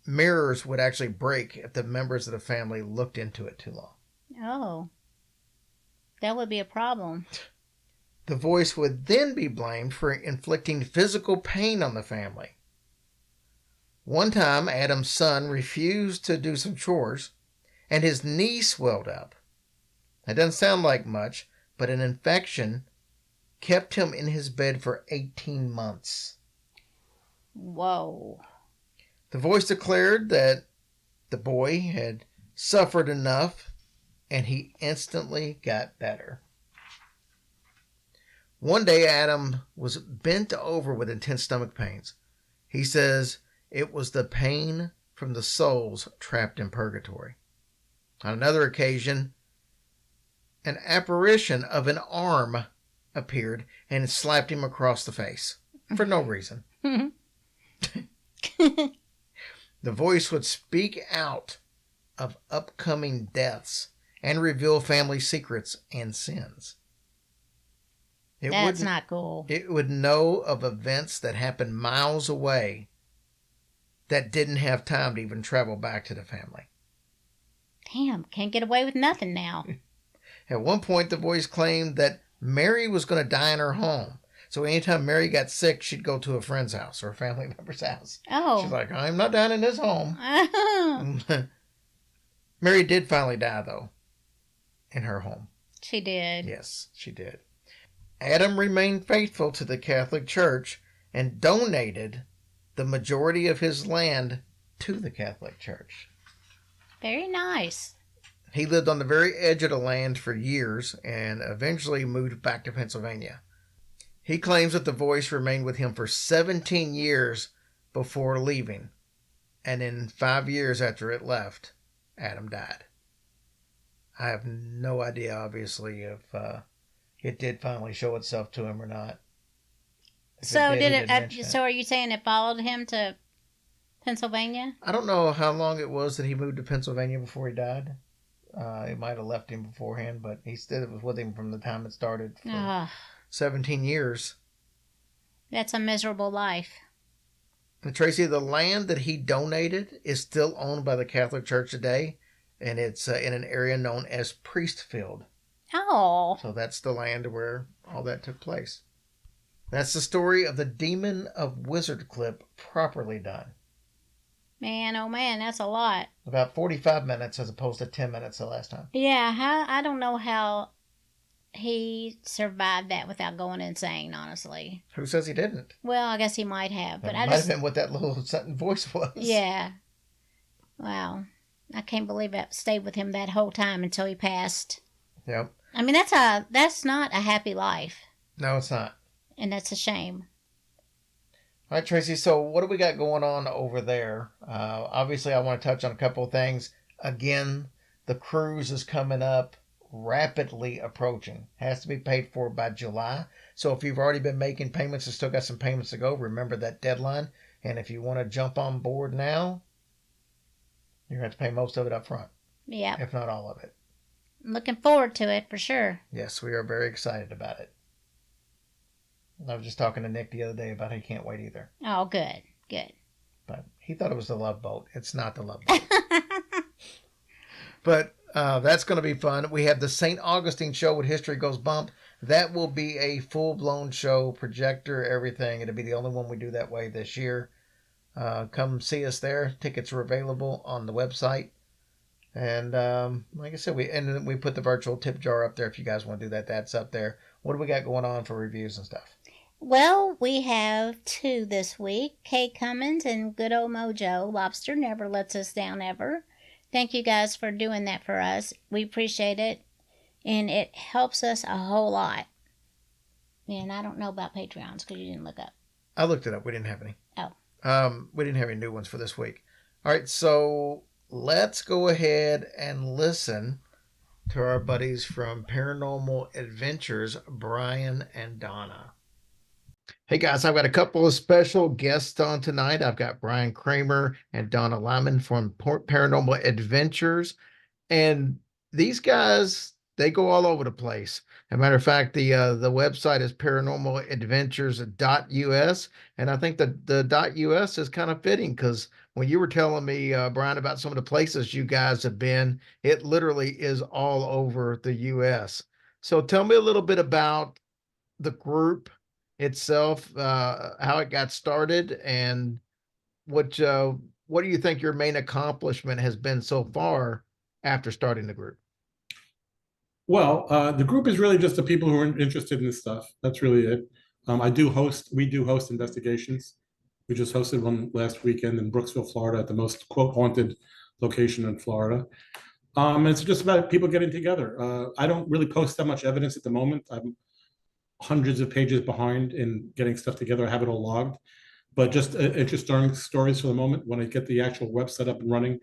Mirrors would actually break if the members of the family looked into it too long. Oh, that would be a problem. The voice would then be blamed for inflicting physical pain on the family. One time, Adam's son refused to do some chores, and his knee swelled up. It doesn't sound like much, but an infection kept him in his bed for 18 months. Whoa. The voice declared that the boy had suffered enough, and he instantly got better. One day, Adam was bent over with intense stomach pains. He says it was the pain from the souls trapped in purgatory. On another occasion, an apparition of an arm appeared and slapped him across the face for no reason. The voice would speak out of upcoming deaths and reveal family secrets and sins. That's not cool. It would know of events that happened miles away that didn't have time to even travel back to the family. Damn, can't get away with nothing now. At one point, the voice claimed that Mary was going to die in her home. So anytime Mary got sick, she'd go to a friend's house or a family member's house. Oh. She's like, I'm not dying in this home. Mary did finally die, though, in her home. She did. Yes, she did. Adam remained faithful to the Catholic Church and donated the majority of his land to the Catholic Church. Very nice. He lived on the very edge of the land for years and eventually moved back to Pennsylvania. He claims that the voice remained with him for 17 years before leaving, and in 5 years after it left, Adam died. I have no idea, obviously, if it did finally show itself to him or not. So so are you saying it followed him to Pennsylvania? I don't know how long it was that he moved to Pennsylvania before he died. It might have left him beforehand, but he said it was with him from the time it started for 17 years. That's a miserable life. And Tracy, the land that he donated is still owned by the Catholic Church today, and it's in an area known as Priestfield. Oh. So that's the land where all that took place. That's the story of the Demon of Wizard Clip properly done. Man, oh man, that's a lot. About 45 minutes as opposed to 10 minutes the last time. Yeah, I don't know how he survived that without going insane, honestly. Who says he didn't? Well, I guess he might have. But might have been what that little voice was. Yeah. Wow. I can't believe it stayed with him that whole time until he passed. Yep. I mean, that's not a happy life. No, it's not. And that's a shame. All right, Tracy, so what do we got going on over there? Obviously, I want to touch on a couple of things. Again, the cruise is coming up, rapidly approaching. Has to be paid for by July. So if you've already been making payments and still got some payments to go, remember that deadline. And if you want to jump on board now, you're going to have to pay most of it up front. Yeah. If not all of it. I'm looking forward to it for sure. Yes, we are very excited about it. I was just talking to Nick the other day about he can't wait either. Oh, good. Good. But he thought it was the Love Boat. It's not the Love Boat. But that's going to be fun. We have the St. Augustine show with History Goes Bump. That will be a full-blown show, projector, everything. It'll be the only one we do that way this year. Come see us there. Tickets are available on the website. And like I said, we put the virtual tip jar up there if you guys want to do that. That's up there. What do we got going on for reviews and stuff? Well, we have 2 this week. Kay Cummins and Good Old Mojo. Lobster never lets us down ever. Thank you guys for doing that for us. We appreciate it. And it helps us a whole lot. And I don't know about Patreons because you didn't look up. I looked it up. We didn't have any. Oh. We didn't have any new ones for this week. All right, so let's go ahead and listen to our buddies from Paranormal Adventures, Brian and Donna. Hey guys, I've got a couple of special guests on tonight. I've got Brian Kramer and Donna Lyman from Paranormal Adventures. And these guys, they go all over the place. As a matter of fact, the website is paranormaladventures.us. And I think the .us is kind of fitting because when you were telling me, Brian, about some of the places you guys have been, it literally is all over the US. So tell me a little bit about the group itself, how it got started, and what do you think your main accomplishment has been so far after starting the group? Well, the group is really just the people who are interested in this stuff. That's really it. We do host investigations. We just hosted one last weekend in Brooksville, Florida, at the most quote haunted location in Florida. It's just about people getting together. I don't really post that much evidence at the moment. I'm hundreds of pages behind in getting stuff together. I have it all logged, but just interesting stories for the moment. When I get the actual website up and running,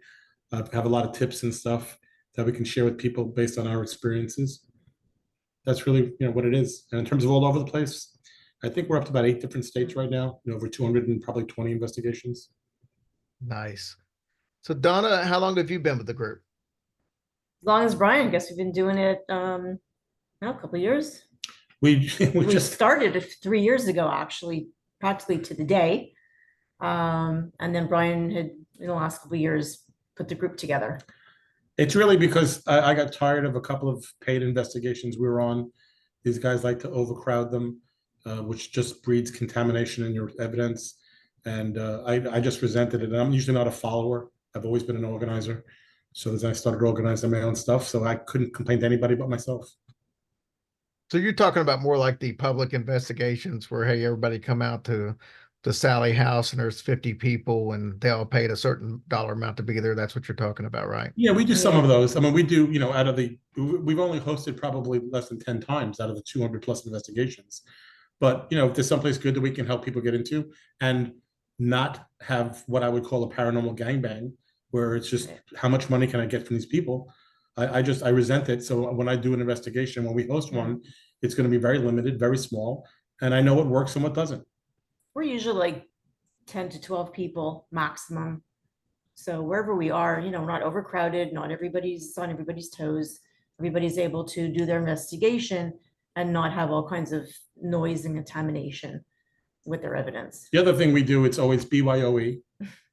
I have a lot of tips and stuff that we can share with people based on our experiences. That's really what it is. And in terms of all over the place, I think we're up to about 8 different states right now, over 200 and probably 20 investigations. Nice. So Donna, how long have you been with the group? As long as Brian, I guess we've been doing it now a couple of years. We We just started 3 years ago, actually, practically to the day. And then Brian had, in the last couple of years, put the group together. It's really because I got tired of a couple of paid investigations we were on. These guys like to overcrowd them, which just breeds contamination in your evidence. And I just resented it. And I'm usually not a follower. I've always been an organizer. So as I started organizing my own stuff, so I couldn't complain to anybody but myself. So you're talking about more like the public investigations where, hey, everybody come out to the Sally house and there's 50 people and they all paid a certain dollar amount to be there. That's what you're talking about, right? Yeah, we do some Yeah. of those. I mean, we do, we've only hosted probably less than 10 times out of the 200 plus investigations. But, if there's someplace good that we can help people get into and not have what I would call a paranormal gangbang, where it's just how much money can I get from these people? I resent it. So when I do an investigation, when we host one, it's going to be very limited, very small, and I know what works and what doesn't. We're usually like 10 to 12 people maximum. So wherever we are, we're not overcrowded, not everybody's on everybody's toes. Everybody's able to do their investigation and not have all kinds of noise and contamination with their evidence. The other thing we do, it's always BYOE,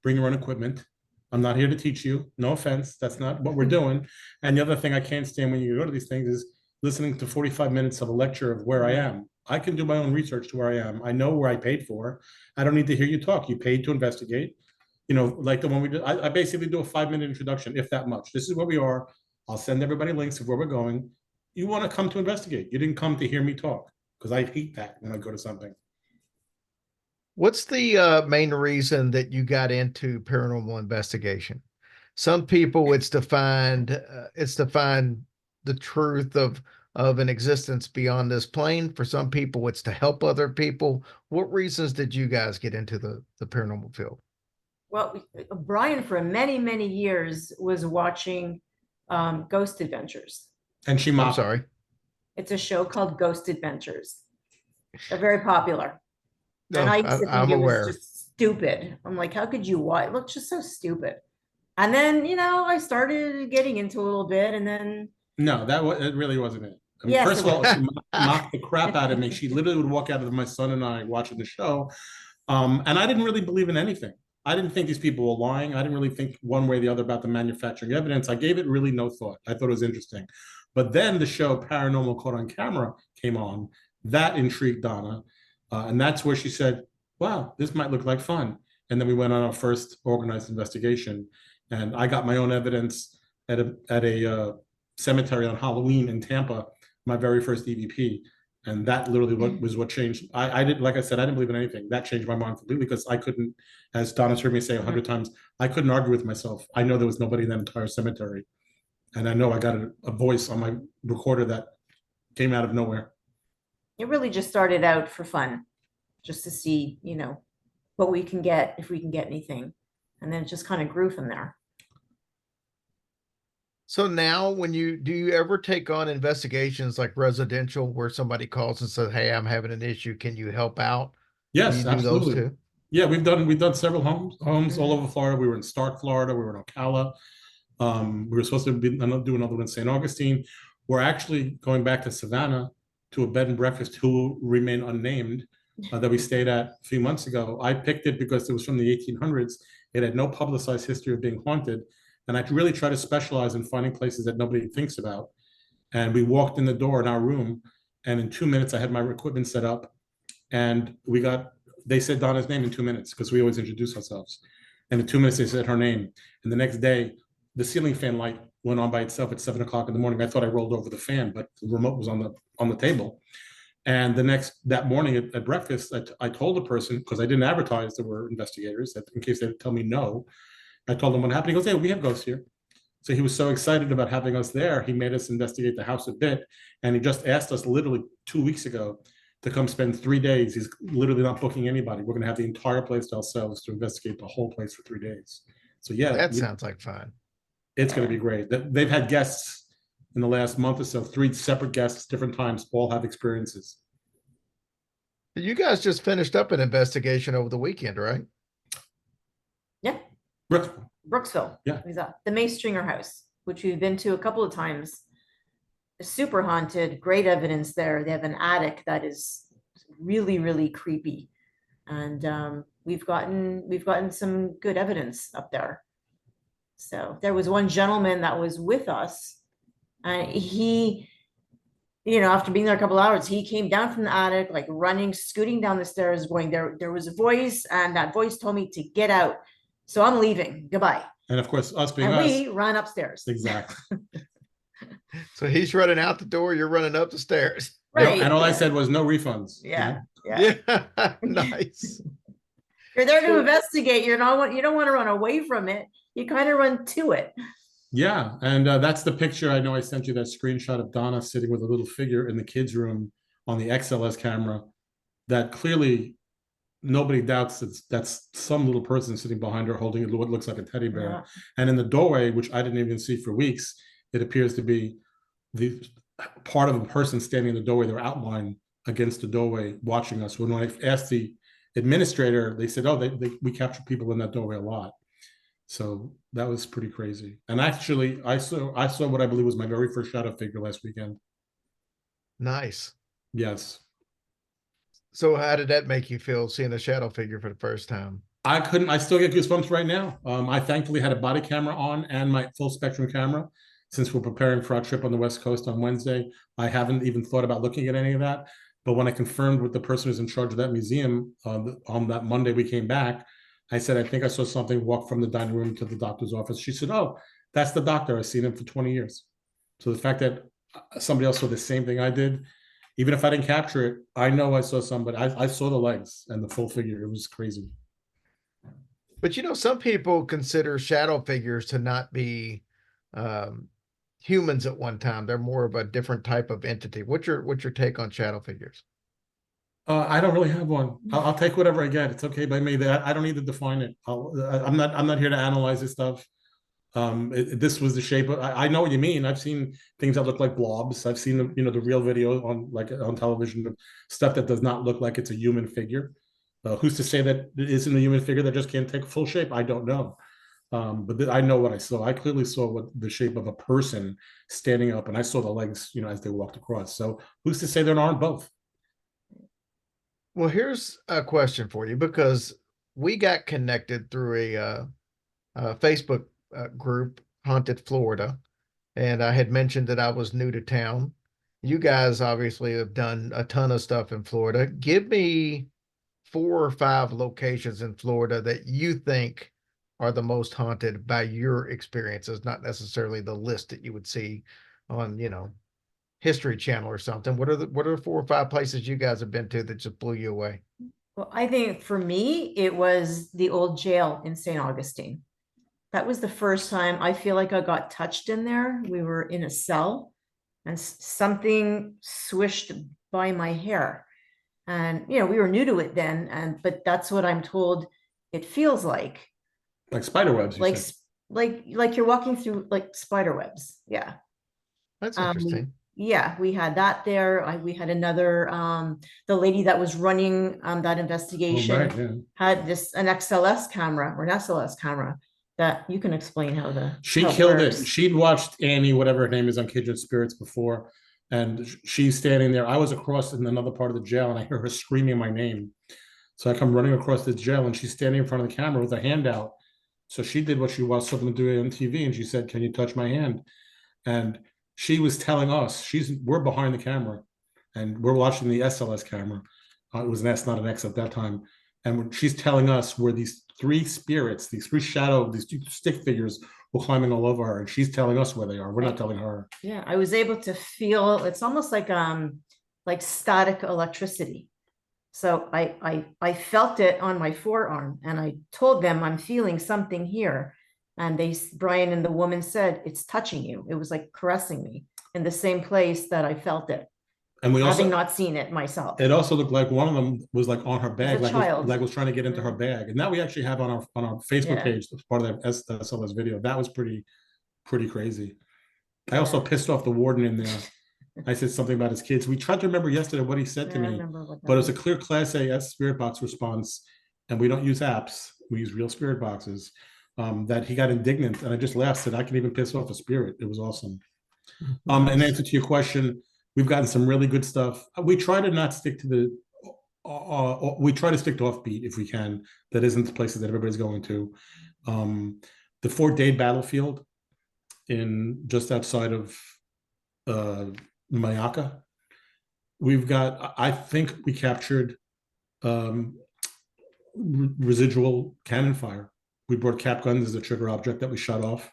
bring your own equipment. I'm not here to teach you. No offense. That's not what we're doing. And the other thing I can't stand when you go to these things is listening to 45 minutes of a lecture of where I am. I can do my own research to where I am. I know where I paid for. I don't need to hear you talk. You paid to investigate. Like the one we did, I basically do a 5-minute introduction, if that much. This is where we are. I'll send everybody links of where we're going. You want to come to investigate. You didn't come to hear me talk, because I hate that when I go to something. What's the main reason that you got into paranormal investigation? Some people it's to find the truth of an existence beyond this plane. For some people, it's to help other people. What reasons did you guys get into the paranormal field? Well, Brian for many, many years was watching Ghost Adventures. And she I'm mocked. sorry. It's a show called Ghost Adventures. They're very popular. No, And I used to think I'm it aware. was just stupid. I'm like, how could you watch? It looks just so stupid. And then, I started getting into a little bit, and then No, it really wasn't it. I mean, Yes, first it of all, was. she mocked the crap out of me. She literally would walk out of my son and I watching the show. And I didn't really believe in anything. I didn't think these people were lying. I didn't really think one way or the other about the manufacturing evidence. I gave it really no thought. I thought it was interesting. But then the show Paranormal Caught on Camera came on. That intrigued Donna. And that's where she said, wow, this might look like fun. And then we went on our first organized investigation. And I got my own evidence at a cemetery on Halloween in Tampa, my very first EVP. And that literally was what changed. I didn't, like I said, I didn't believe in anything. That changed my mind completely, because I couldn't, as Donna's heard me say 100 times, I couldn't argue with myself. I know there was nobody in that entire cemetery. And I know I got a voice on my recorder that came out of nowhere. it really just started out for fun, just to see, what we can get, if we can get anything. And then it just kind of grew from there. So now do you ever take on investigations like residential where somebody calls and says, hey, I'm having an issue. Can you help out? Yes, you do those absolutely. too? Yeah, we've done several homes all over Florida. We were in Stark, Florida. We were in Ocala. We were supposed to do another one in St. Augustine. We're actually going back to Savannah to a bed and breakfast who remain unnamed that we stayed at a few months ago. I picked it because it was from the 1800s. It had no publicized history of being haunted. And I really try to specialize in finding places that nobody thinks about. And we walked in the door in our room, and in 2 minutes, I had my equipment set up. And they said Donna's name in 2 minutes because we always introduce ourselves. And in 2 minutes, they said her name. And the next day, the ceiling fan light went on by itself at 7 o'clock in the morning. I thought I rolled over the fan, but the remote was on the table. And that morning at breakfast, I told the person, because I didn't advertise there were investigators, in case they would tell me no. I told him what happened. He goes, "Hey, we have ghosts here." So he was so excited about having us there. He made us investigate the house a bit. And he just asked us literally 2 weeks ago to come spend 3 days. He's literally not booking anybody. We're going to have the entire place to ourselves to investigate the whole place for 3 days. So yeah, That sounds like fun. it's going to be great. They've had guests in the last month or so, 3 separate guests, different times, all have experiences. You guys just finished up an investigation over the weekend, right? Yeah, Brooklyn. Brooksville. Yeah. The May Stringer House, which we've been to a couple of times. Super haunted, great evidence there. They have an attic that is really, really creepy. And we've gotten some good evidence up there. So there was one gentleman that was with us, and he, after being there a couple hours, he came down from the attic, like running, scooting down the stairs, going, there was a voice, and that voice told me to get out. So I'm leaving. Goodbye. And of course, us being And us. we ran upstairs. Exactly. So he's running out the door, you're running up the stairs. Right. And all I said was no refunds. Yeah. Yeah. Yeah. Nice. You're there to investigate. You don't want to run away from it. You kind of run to it. Yeah. And that's the picture. I know I sent you that screenshot of Donna sitting with a little figure in the kids' room on the XLS camera that clearly nobody doubts that's some little person sitting behind her holding what looks like a teddy bear. Yeah. And in the doorway, which I didn't even see for weeks, it appears to be the part of a person standing in the doorway, their outline against the doorway watching us. When I asked the administrator, they said, "Oh, we capture people in that doorway a lot." So that was pretty crazy. And actually, I saw what I believe was my very first shadow figure last weekend. Nice. Yes. So how did that make you feel, seeing a shadow figure for the first time? I still get goosebumps right now. I thankfully had a body camera on and my full spectrum camera. Since we're preparing for our trip on the West Coast on Wednesday, I haven't even thought about looking at any of that. But when I confirmed with the person who's in charge of that museum on that Monday we came back, I said, "I think I saw something walk from the dining room to the doctor's office." She said, "Oh, that's the doctor. I've seen him for 20 years. So the fact that somebody else saw the same thing I did, even if I didn't capture it, I know I saw somebody. I saw the legs and the full figure. It was crazy. But some people consider shadow figures to not be humans at one time. They're more of a different type of entity. What's your take on shadow figures? I don't really have one. I'll take whatever I get. It's okay by me. I don't need to define it. I'm not here to analyze this stuff. This was the shape of, I know what you mean. I've seen things that look like blobs. I've seen the real video on television of stuff that does not look like it's a human figure. Who's to say that it isn't a human figure that just can't take full shape? I don't know. But I know what I saw. I clearly saw what the shape of a person standing up, and I saw the legs, as they walked across. So who's to say there aren't both? Well, here's a question for you, because we got connected through a Facebook group, Haunted Florida, and I had mentioned that I was new to town. You guys obviously have done a ton of stuff in Florida. Give me 4 or 5 locations in Florida that you think are the most haunted by your experiences, not necessarily the list that you would see on, History Channel or something. What are the 4 or 5 places you guys have been to that just blew you away? Well, I think for me, it was the old jail in St. Augustine. That was the first time I feel like I got touched in there. We were in a cell and something swished by my hair. And, we were new to it then. But that's what I'm told it feels like. Like spider webs. Like you're walking through like spider webs. Yeah. That's interesting. Yeah, we had that there. We had another, the lady that was running that Oh, investigation right, yeah. had an XLS camera or an SLS camera that you can explain how She how it killed it. works. She'd watched Annie, whatever her name is, on Kindred Spirits before, and she's standing there. I was across in another part of the jail, and I hear her screaming my name. So I come running across the jail, and she's standing in front of the camera with her hand out. So she did what she was supposed to do on TV, and she said, "Can you touch my hand?" And she was telling us, we're behind the camera, and we're watching the SLS camera. It was an S, not an X at that time. And when she's telling us where these three spirits, these three these two stick figures were climbing all over her, and she's telling us where they are. We're not telling her. Yeah, I was able to feel, it's almost like static electricity. So I felt it on my forearm, and I told them I'm feeling something here. And Brian and the woman said, it's touching you. It was like caressing me in the same place that I felt it, And we having also, not seen it myself. it also looked like one of them was like on her bag, a child. was trying to get into her bag. And that we actually have on our Facebook Yeah. page as part of that SLS video. That was pretty crazy. I also pissed off the warden in there. I said something about his kids. We tried to remember yesterday what he said to Yeah, I me, remember what that but it was a was. clear Class A Spirit Box response, and we don't use apps. We use real spirit boxes. That he got indignant, and I just laughed. Said, "I can even piss off a spirit." It was awesome. In answer to your question, we've gotten some really good stuff. We try to not stick to the. We try to stick to offbeat if we can. That isn't the places that everybody's going to. The Fort Dade battlefield in just outside of Mayaka. We've got, I think we captured residual cannon fire. We brought cap guns as a trigger object that we shut off.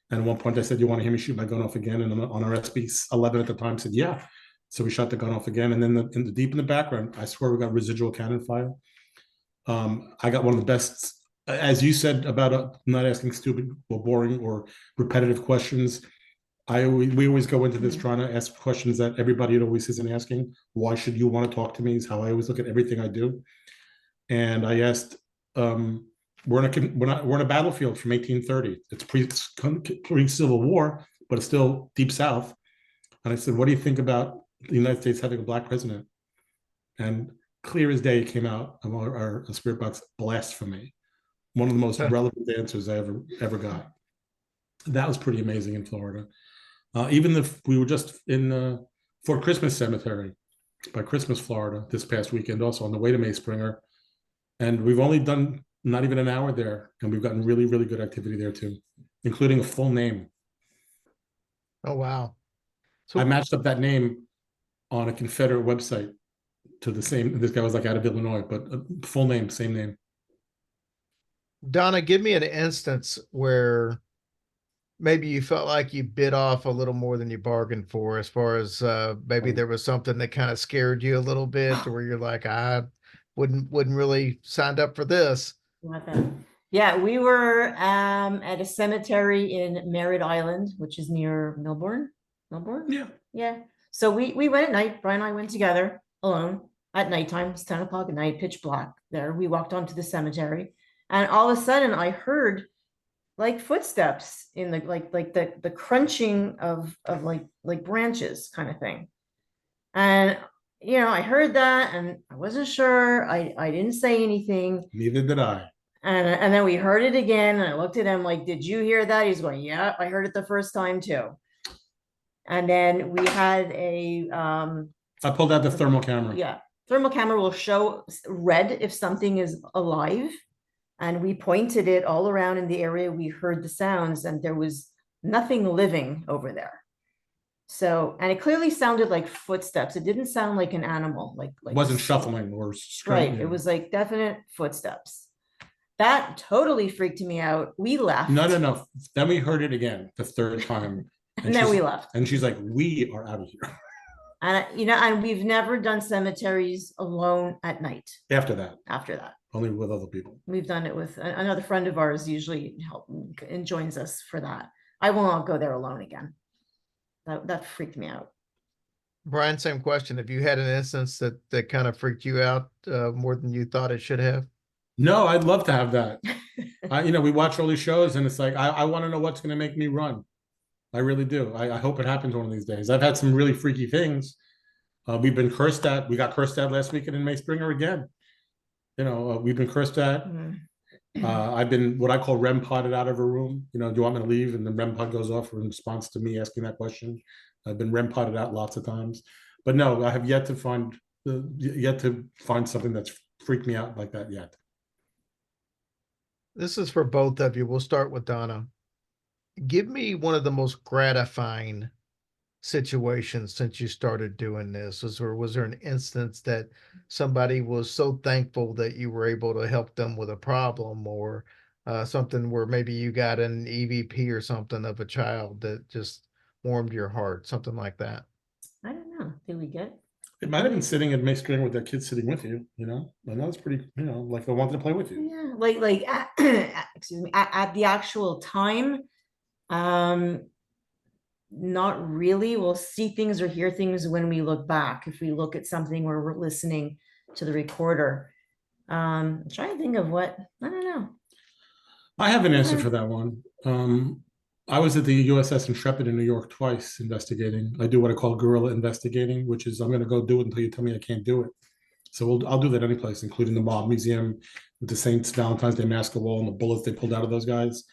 And at one point I said, "You want to hear me shoot my gun off again?" And on our SB-11 at the time said, "Yeah." So we shot the gun off again. And then deep in the background, I swear we got residual cannon fire. I got one of the best, as you said about not asking stupid or boring or repetitive questions. We always go into this trying to ask questions that everybody always isn't asking. Why should you want to talk to me? Is how I always look at everything I do. And I asked, we're in a battlefield from 1830. It's pre-Civil War, but it's still deep South. And I said, "What do you think about the United States having a black president?" And clear as day came out of our spirit box, blasphemy. One of the most relevant answers I ever got. That was pretty amazing in Florida. Even we were just in Fort Christmas Cemetery by Christmas, Florida, this past weekend, also on the way to May Springer. And we've only done not even an hour there, and we've gotten really, really good activity there too, including a full name. Oh, wow. So I matched up that name on a Confederate website to the same. This guy was like out of Illinois, but full name, same name. Donna, give me an instance where maybe you felt like you bit off a little more than you bargained for, as far as maybe there was something that kind of scared you a little bit, or where you're like, I wouldn't really signed up for this. Yeah, we were at a cemetery in Merritt Island, which is near Melbourne. Yeah. So we went at night. Brian and I went together alone at nighttime. It's 10 o'clock at night, pitch black there. We walked onto the cemetery, and all of a sudden I heard like footsteps in the like the crunching of like branches kind of thing. And I heard that, and I wasn't sure. I didn't say anything. Neither did I. And then we heard it again, and I looked at him like, "Did you hear that?" He's going, "Yeah, I heard it the first time too." And then we had I pulled out the thermal camera. Yeah, thermal camera will show red if something is alive. And we pointed it all around in the area we heard the sounds, and there was nothing living over there. So, and it clearly sounded like footsteps. It didn't sound like an animal, like it wasn't shuffling or straight. Right. It was like definite footsteps. That totally freaked me out. We left. No. Then we heard it again the third time. And then we left. And she's like, "We are out of here." And and we've never done cemeteries alone at night. After that. Only with other people. We've done it with another friend of ours, usually and joins us for that. I will not go there alone again. That freaked me out. Brian, same question. Have you had an instance that kind of freaked you out more than you thought it should have? No, I'd love to have that. We watch all these shows, and it's like, I want to know what's going to make me run. I really do. I hope it happens one of these days. I've had some really freaky things. We've been cursed at. We got cursed at last weekend in May Springer again. We've been cursed at. I've been what I call REM podded out of a room. Do you want me to leave? And the REM pod goes off in response to me asking that question. I've been REM podded out lots of times, but no, I have yet to find something that's freaked me out like that yet. This is for both of you. We'll start with Donna. Give me one of the most gratifying situations since you started doing this. Was there an instance that somebody was so thankful that you were able to help them with a problem, or something where maybe you got an EVP or something of a child that just warmed your heart, something like that? I don't know. Did we get? It might have been sitting at May String with their kids sitting with you, and that was pretty, like they wanted to play with you. Yeah, like excuse me, at the actual time, not really. We'll see things or hear things when we look back. If we look at something where we're listening to the recorder. I'm trying to think of what, I don't know. I have an answer for that one. I was at the USS Intrepid in New York twice investigating. I do what I call guerrilla investigating, which is I'm going to go do it until you tell me I can't do it. So I'll do that any place, including the Mob Museum with the Saints Valentine's Day mask wall and the bullets they pulled out of those guys.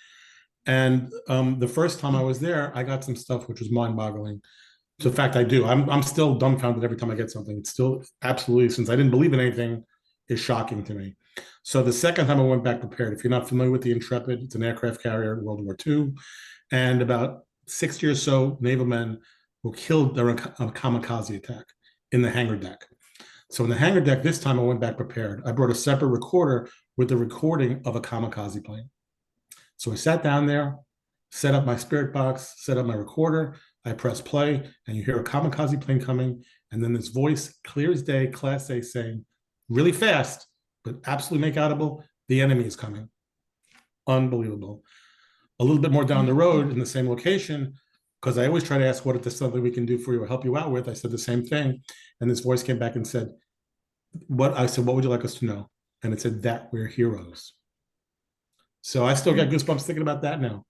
And the first time I was there, I got some stuff which was mind-boggling. So in fact, I do. I'm still dumbfounded every time I get something. It's still absolutely, since I didn't believe in anything, is shocking to me. So the second time I went back prepared. If you're not familiar with the Intrepid, it's an aircraft carrier in World War II. And about 60 or so naval men were killed during a kamikaze attack in the hangar deck. So in the hangar deck, this time I went back prepared. I brought a separate recorder with the recording of a kamikaze plane. So I sat down there, set up my spirit box, set up my recorder, I press play, and you hear a kamikaze plane coming, and then this voice, clear as day, Class A, saying, really fast, but absolutely make audible, the enemy is coming. Unbelievable. A little bit more down the road in the same location, because I always try to ask, what if there's something we can do for you or help you out with? I said the same thing. And this voice came back and said, I said, what would you like us to know? And it said that we're heroes. So I still got goosebumps thinking about that now.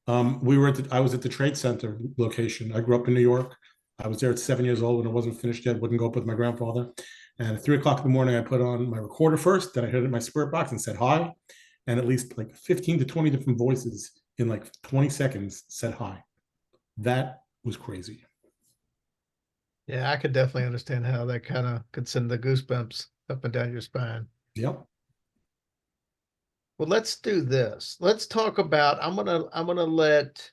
I was at the Trade Center location. I grew up in New York. I was there at 7 years old when it wasn't finished yet, wouldn't go up with my grandfather. And at 3 o'clock in the morning, I put on my recorder first, then I heard it in my spirit box and said hi. And at least like 15 to 20 different voices in like 20 seconds said hi. That was crazy. Yeah, I could definitely understand how that kind of could send the goosebumps up and down your spine. Yep. Well, let's do this. Let's talk about, I'm gonna let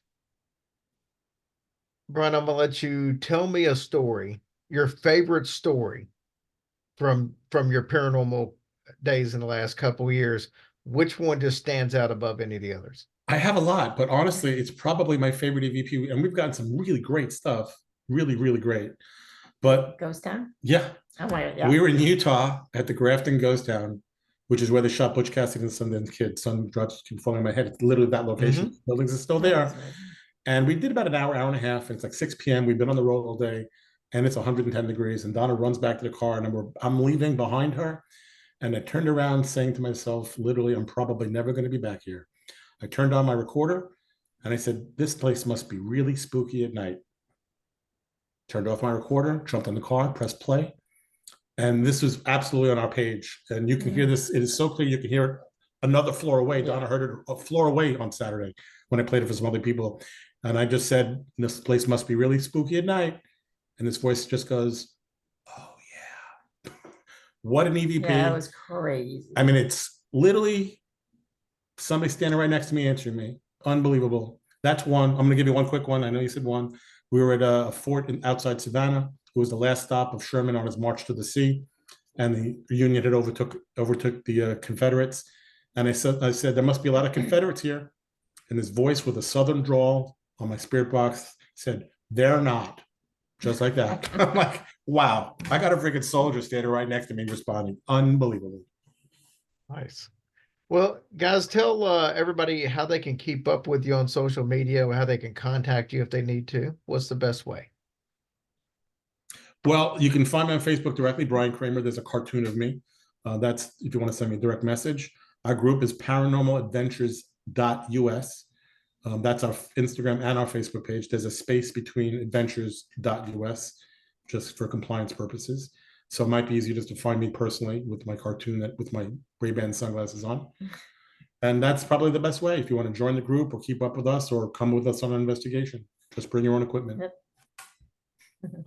Brian, I'm gonna let you tell me a story, your favorite story from your paranormal days in the last couple of years. Which one just stands out above any of the others? I have a lot, but honestly, it's probably my favorite EVP. And we've gotten some really great stuff. Really, really great. But Ghost Town? Yeah. Oh my God. Yeah. We were in Utah at the Grafton Ghost Town, which is where they shot Butch Cassidy and Sundance Kid. Sun drops keep falling in my head. It's literally that location. Mm-hmm. Buildings are still there. And we did about an hour and a half. And it's like 6 p.m. We've been on the road all day. And it's 110 degrees. And Donna runs back to the car. And I'm leaving behind her. And I turned around saying to myself, literally, I'm probably never going to be back here. I turned on my recorder and I said, this place must be really spooky at night. Turned off my recorder, jumped in the car, pressed play. And this was absolutely on our page. And you can hear this. It is so clear. You can hear it another floor away. Donna heard it a floor away on Saturday when I played it for some other people. And I just said, this place must be really spooky at night. And this voice just goes, oh yeah. What an EVP. Yeah, that was crazy. I mean, it's literally somebody standing right next to me answering me. Unbelievable. That's one. I'm going to give you one quick one. I know you said one. We were at a fort outside Savannah. It was the last stop of Sherman on his march to the sea. And the Union had overtook the Confederates. And I said, there must be a lot of Confederates here. And this voice with a Southern drawl on my spirit box said, they're not. Just like that. I'm like, wow, I got a freaking soldier standing right next to me responding. Unbelievable. Nice. Well, guys, tell everybody how they can keep up with you on social media, or how they can contact you if they need to. What's the best way? Well, you can find me on Facebook directly, Brian Kramer. There's a cartoon of me. That's if you want to send me a direct message. Our group is Paranormal Adventures.us. That's our Instagram and our Facebook page. There's a space between adventures.us just for compliance purposes. So it might be easier just to find me personally with my cartoon with my Ray-Ban sunglasses on. And that's probably the best way if you want to join the group or keep up with us or come with us on an investigation. Just bring your own equipment. Yep.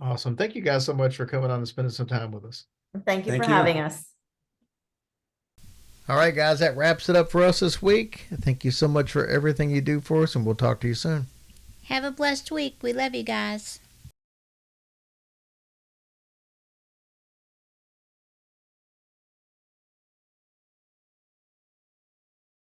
Awesome. Thank you guys so much for coming on and spending some time with us. Thank you Thank for you. having us. All right, guys, that wraps it up for us this week. Thank you so much for everything you do for us, and we'll talk to you soon. Have a blessed week. We love you guys.